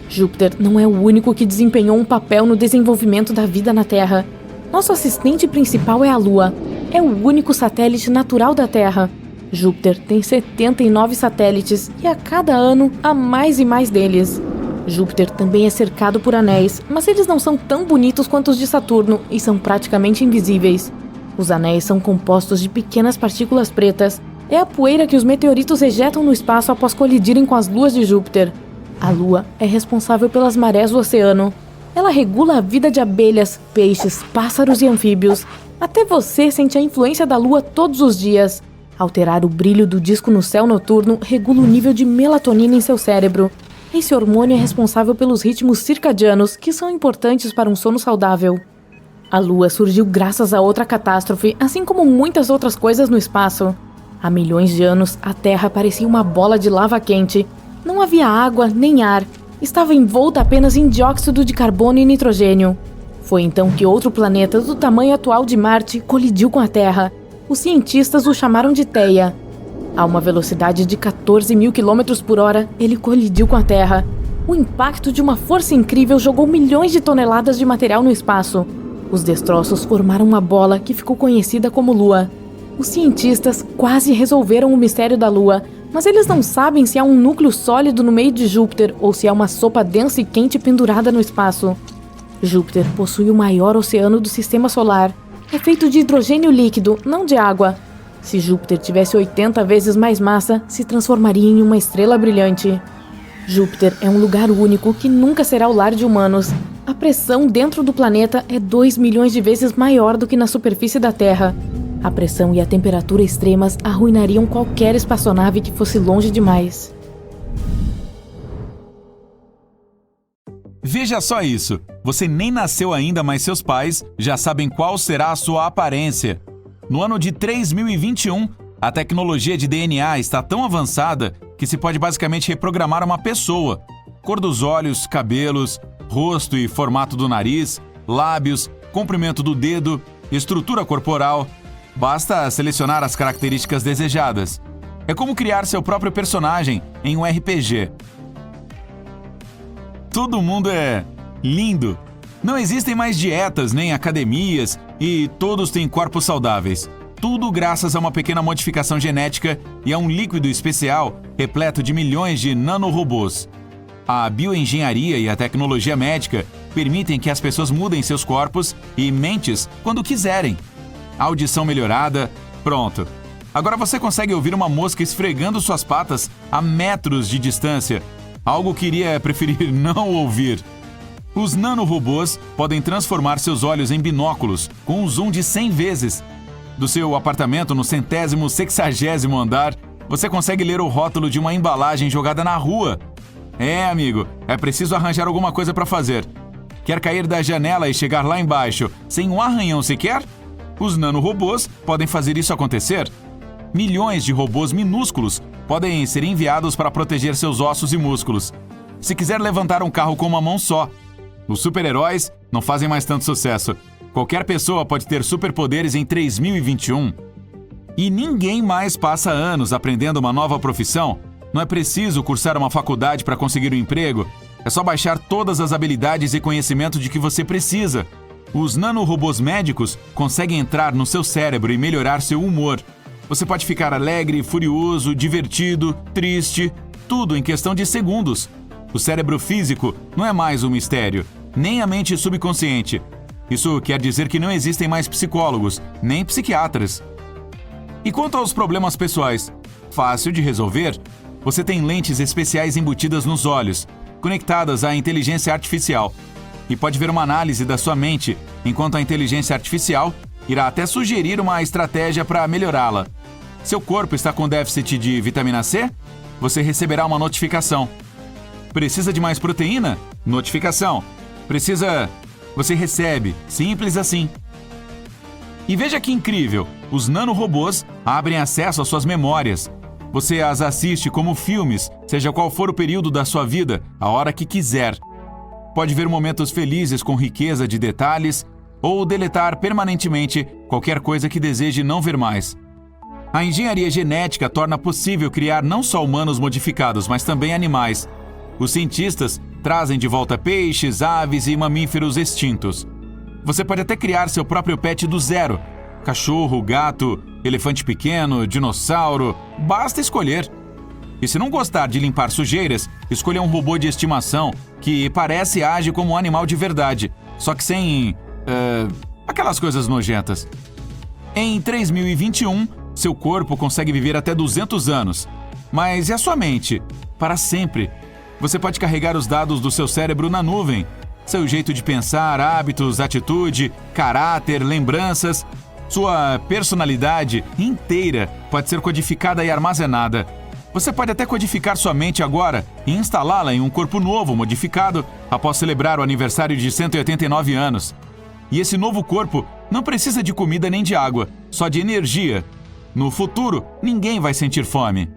Júpiter não é o único que desempenhou um papel no desenvolvimento da vida na Terra. Nosso assistente principal é a Lua. É o único satélite natural da Terra. Júpiter tem 79 satélites e a cada ano há mais e mais deles. Júpiter também é cercado por anéis, mas eles não são tão bonitos quanto os de Saturno e são praticamente invisíveis. Os anéis são compostos de pequenas partículas pretas. É a poeira que os meteoritos ejetam no espaço após colidirem com as luas de Júpiter. A Lua é responsável pelas marés do oceano. Ela regula a vida de abelhas, peixes, pássaros e anfíbios. Até você sente a influência da Lua todos os dias. Alterar o brilho do disco no céu noturno regula o nível de melatonina em seu cérebro. Esse hormônio é responsável pelos ritmos circadianos, que são importantes para um sono saudável. A Lua surgiu graças a outra catástrofe, assim como muitas outras coisas no espaço. Há milhões de anos, a Terra parecia uma bola de lava quente. Não havia água nem ar. Estava envolta apenas em dióxido de carbono e nitrogênio. Foi então que outro planeta do tamanho atual de Marte colidiu com a Terra. Os cientistas o chamaram de Theia. A uma velocidade de 14 mil km por hora, ele colidiu com a Terra. O impacto de uma força incrível jogou milhões de toneladas de material no espaço. Os destroços formaram uma bola que ficou conhecida como Lua. Os cientistas quase resolveram o mistério da Lua, mas eles não sabem se há um núcleo sólido no meio de Júpiter ou se há uma sopa densa e quente pendurada no espaço. Júpiter possui o maior oceano do Sistema Solar. É feito de hidrogênio líquido, não de água. Se Júpiter tivesse 80 vezes mais massa, se transformaria em uma estrela brilhante. Júpiter é um lugar único que nunca será o lar de humanos. A pressão dentro do planeta é 2 milhões de vezes maior do que na superfície da Terra. A pressão e a temperatura extremas arruinariam qualquer espaçonave que fosse longe demais. Veja só isso! Você nem nasceu ainda, mas seus pais já sabem qual será a sua aparência. No ano de 3021, a tecnologia de DNA está tão avançada que se pode basicamente reprogramar uma pessoa. Cor dos olhos, cabelos, rosto e formato do nariz, lábios, comprimento do dedo, estrutura corporal. Basta selecionar as características desejadas. É como criar seu próprio personagem em um RPG. Todo mundo é lindo. Não existem mais dietas nem academias e todos têm corpos saudáveis. Tudo graças a uma pequena modificação genética e a um líquido especial repleto de milhões de nanorobôs. A bioengenharia e a tecnologia médica permitem que as pessoas mudem seus corpos e mentes quando quiserem. Audição melhorada, pronto. Agora você consegue ouvir uma mosca esfregando suas patas a metros de distância. Algo que iria preferir não ouvir. Os nanorobôs podem transformar seus olhos em binóculos com um zoom de 100 vezes. Do seu apartamento no 160º andar, você consegue ler o rótulo de uma embalagem jogada na rua. É, amigo, é preciso arranjar alguma coisa para fazer. Quer cair da janela e chegar lá embaixo sem um arranhão sequer? Os nanorobôs podem fazer isso acontecer. Milhões de robôs minúsculos podem ser enviados para proteger seus ossos e músculos. Se quiser levantar um carro com uma mão só. Os super-heróis não fazem mais tanto sucesso. Qualquer pessoa pode ter superpoderes em 3021. E ninguém mais passa anos aprendendo uma nova profissão. Não é preciso cursar uma faculdade para conseguir um emprego. É só baixar todas as habilidades e conhecimento de que você precisa. Os nanorobôs médicos conseguem entrar no seu cérebro e melhorar seu humor. Você pode ficar alegre, furioso, divertido, triste, tudo em questão de segundos. O cérebro físico não é mais um mistério, nem a mente subconsciente. Isso quer dizer que não existem mais psicólogos, nem psiquiatras. E quanto aos problemas pessoais? Fácil de resolver. Você tem lentes especiais embutidas nos olhos, conectadas à inteligência artificial. e pode ver uma análise da sua mente, enquanto a inteligência artificial irá até sugerir uma estratégia para melhorá-la. Seu corpo está com déficit de vitamina C? Você receberá uma notificação. Precisa de mais proteína? Notificação. Você recebe. Simples assim. E veja que incrível! Os nanorobôs abrem acesso às suas memórias. Você as assiste como filmes, seja qual for o período da sua vida, a hora que quiser. Pode ver momentos felizes com riqueza de detalhes ou deletar permanentemente qualquer coisa que deseje não ver mais. A engenharia genética torna possível criar não só humanos modificados, mas também animais. Os cientistas trazem de volta peixes, aves e mamíferos extintos. Você pode até criar seu próprio pet do zero. Cachorro, gato, elefante pequeno, dinossauro, basta escolher. E se não gostar de limpar sujeiras, escolha um robô de estimação que parece e age como um animal de verdade, só que sem... aquelas coisas nojentas. Em 3021, seu corpo consegue viver até 200 anos. Mas e a sua mente? Para sempre. Você pode carregar os dados do seu cérebro na nuvem. Seu jeito de pensar, hábitos, atitude, caráter, lembranças... Sua personalidade inteira pode ser codificada e armazenada. Você pode até codificar sua mente agora e instalá-la em um corpo novo, modificado, após celebrar o aniversário de 189 anos. E esse novo corpo não precisa de comida nem de água, só de energia. No futuro, ninguém vai sentir fome.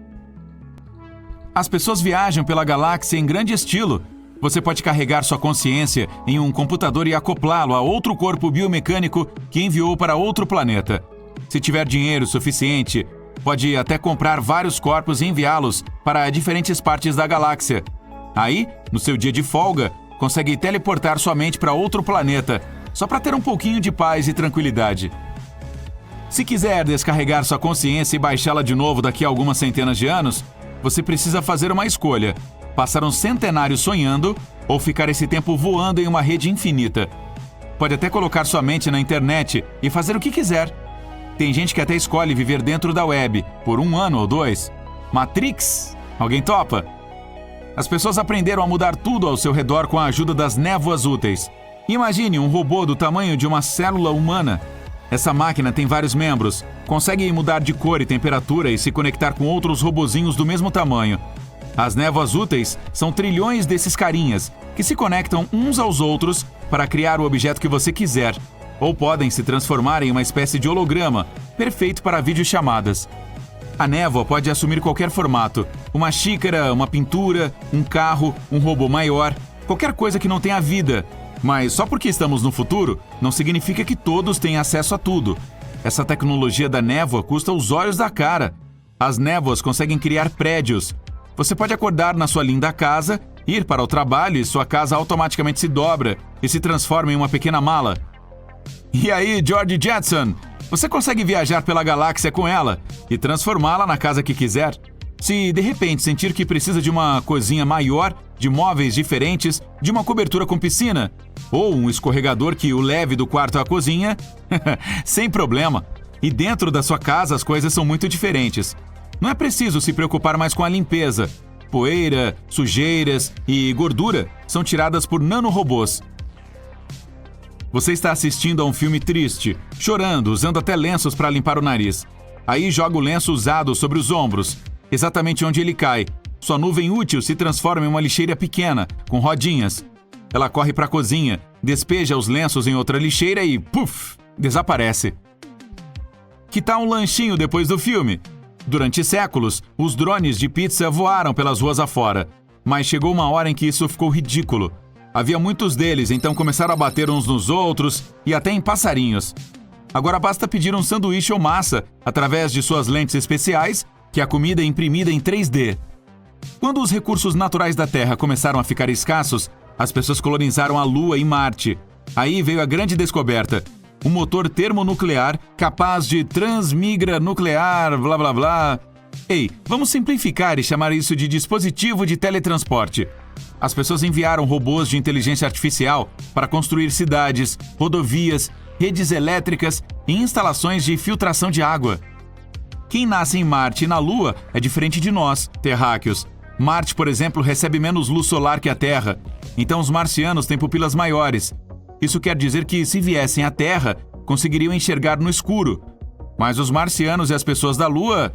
As pessoas viajam pela galáxia em grande estilo. Você pode carregar sua consciência em um computador e acoplá-lo a outro corpo biomecânico que enviou para outro planeta. Se tiver dinheiro suficiente, pode até comprar vários corpos e enviá-los para diferentes partes da galáxia. Aí, no seu dia de folga, consegue teleportar sua mente para outro planeta, só para ter um pouquinho de paz e tranquilidade. Se quiser descarregar sua consciência e baixá-la de novo daqui a algumas centenas de anos, você precisa fazer uma escolha. Passar um centenário sonhando ou ficar esse tempo voando em uma rede infinita. Pode até colocar sua mente na internet e fazer o que quiser. Tem gente que até escolhe viver dentro da web, por 1 ano ou 2. Matrix? Alguém topa? As pessoas aprenderam a mudar tudo ao seu redor com a ajuda das névoas úteis. Imagine um robô do tamanho de uma célula humana. Essa máquina tem vários membros, consegue mudar de cor e temperatura e se conectar com outros robozinhos do mesmo tamanho. As névoas úteis são trilhões desses carinhas, que se conectam uns aos outros para criar o objeto que você quiser, ou podem se transformar em uma espécie de holograma, perfeito para videochamadas. A névoa pode assumir qualquer formato, uma xícara, uma pintura, um carro, um robô maior, qualquer coisa que não tenha vida. Mas só porque estamos no futuro, não significa que todos têm acesso a tudo. Essa tecnologia da névoa custa os olhos da cara. As névoas conseguem criar prédios. Você pode acordar na sua linda casa, ir para o trabalho e sua casa automaticamente se dobra e se transforma em uma pequena mala. E aí, George Jetson, você consegue viajar pela galáxia com ela e transformá-la na casa que quiser? Se de repente sentir que precisa de uma cozinha maior, de móveis diferentes, de uma cobertura com piscina, ou um escorregador que o leve do quarto à cozinha, sem problema. E dentro da sua casa as coisas são muito diferentes. Não é preciso se preocupar mais com a limpeza. Poeira, sujeiras e gordura são tiradas por nanorobôs. Você está assistindo a um filme triste, chorando, usando até lenços para limpar o nariz. Aí joga o lenço usado sobre os ombros, exatamente onde ele cai. Sua nuvem útil se transforma em uma lixeira pequena, com rodinhas. Ela corre para a cozinha, despeja os lenços em outra lixeira e, puf, desaparece. Que tal um lanchinho depois do filme? Durante séculos, os drones de pizza voaram pelas ruas afora. Mas chegou uma hora em que isso ficou ridículo. Havia muitos deles, então começaram a bater uns nos outros e até em passarinhos. Agora basta pedir um sanduíche ou massa, através de suas lentes especiais, que a comida é imprimida em 3D. Quando os recursos naturais da Terra começaram a ficar escassos, as pessoas colonizaram a Lua e Marte. Aí veio a grande descoberta. Um motor termonuclear capaz de transmigra nuclear, blá blá blá. Ei, vamos simplificar e chamar isso de dispositivo de teletransporte. As pessoas enviaram robôs de inteligência artificial para construir cidades, rodovias, redes elétricas e instalações de filtração de água. Quem nasce em Marte e na Lua é diferente de nós, terráqueos. Marte, por exemplo, recebe menos luz solar que a Terra, então os marcianos têm pupilas maiores. Isso quer dizer que, se viessem à Terra, conseguiriam enxergar no escuro. Mas os marcianos e as pessoas da Lua...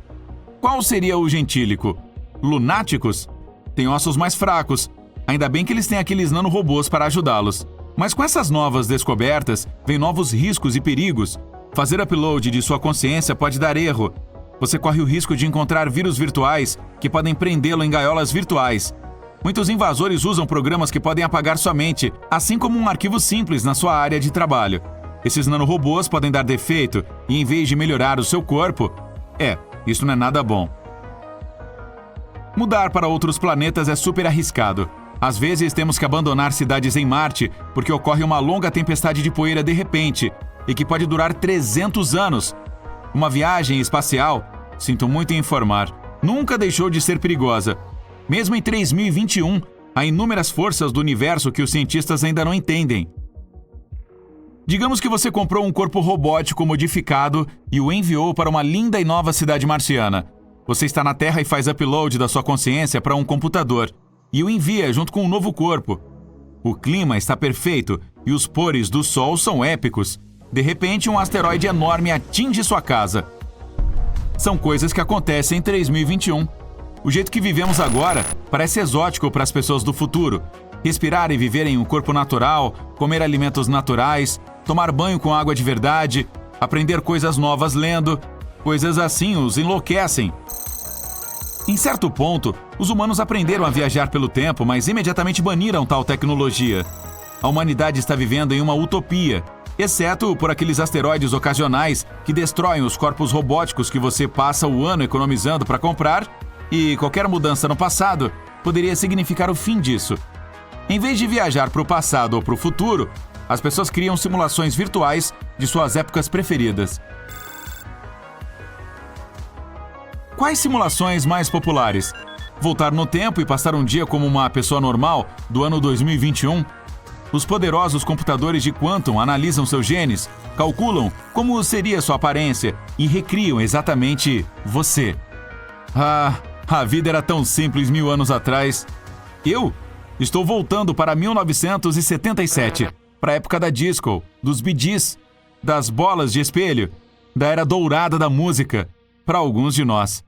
Qual seria o gentílico? Lunáticos? Têm ossos mais fracos. Ainda bem que eles têm aqueles nanorobôs para ajudá-los. Mas com essas novas descobertas, vem novos riscos e perigos. Fazer upload de sua consciência pode dar erro. Você corre o risco de encontrar vírus virtuais que podem prendê-lo em gaiolas virtuais. Muitos invasores usam programas que podem apagar sua mente, assim como um arquivo simples na sua área de trabalho. Esses nanorobôs podem dar defeito e, em vez de melhorar o seu corpo... isso não é nada bom. Mudar para outros planetas é super arriscado. Às vezes temos que abandonar cidades em Marte porque ocorre uma longa tempestade de poeira de repente e que pode durar 300 anos. Uma viagem espacial, sinto muito em informar, nunca deixou de ser perigosa. Mesmo em 3021, há inúmeras forças do universo que os cientistas ainda não entendem. Digamos que você comprou um corpo robótico modificado e o enviou para uma linda e nova cidade marciana. Você está na Terra e faz upload da sua consciência para um computador e o envia junto com um novo corpo. O clima está perfeito e os pores do Sol são épicos. De repente, um asteroide enorme atinge sua casa. São coisas que acontecem em 3021. O jeito que vivemos agora parece exótico para as pessoas do futuro. Respirar e viver em um corpo natural, comer alimentos naturais, tomar banho com água de verdade, aprender coisas novas lendo, coisas assim os enlouquecem. Em certo ponto, os humanos aprenderam a viajar pelo tempo, mas imediatamente baniram tal tecnologia. A humanidade está vivendo em uma utopia, exceto por aqueles asteroides ocasionais que destroem os corpos robóticos que você passa o ano economizando para comprar, e qualquer mudança no passado poderia significar o fim disso. Em vez de viajar para o passado ou para o futuro, as pessoas criam simulações virtuais de suas épocas preferidas. Quais simulações mais populares? Voltar no tempo e passar um dia como uma pessoa normal do ano 2021? Os poderosos computadores de Quantum analisam seus genes, calculam como seria sua aparência e recriam exatamente você. A vida era tão simples 1000 anos atrás. Eu estou voltando para 1977, para a época da disco, dos Bee Gees, das bolas de espelho, da era dourada da música, para alguns de nós.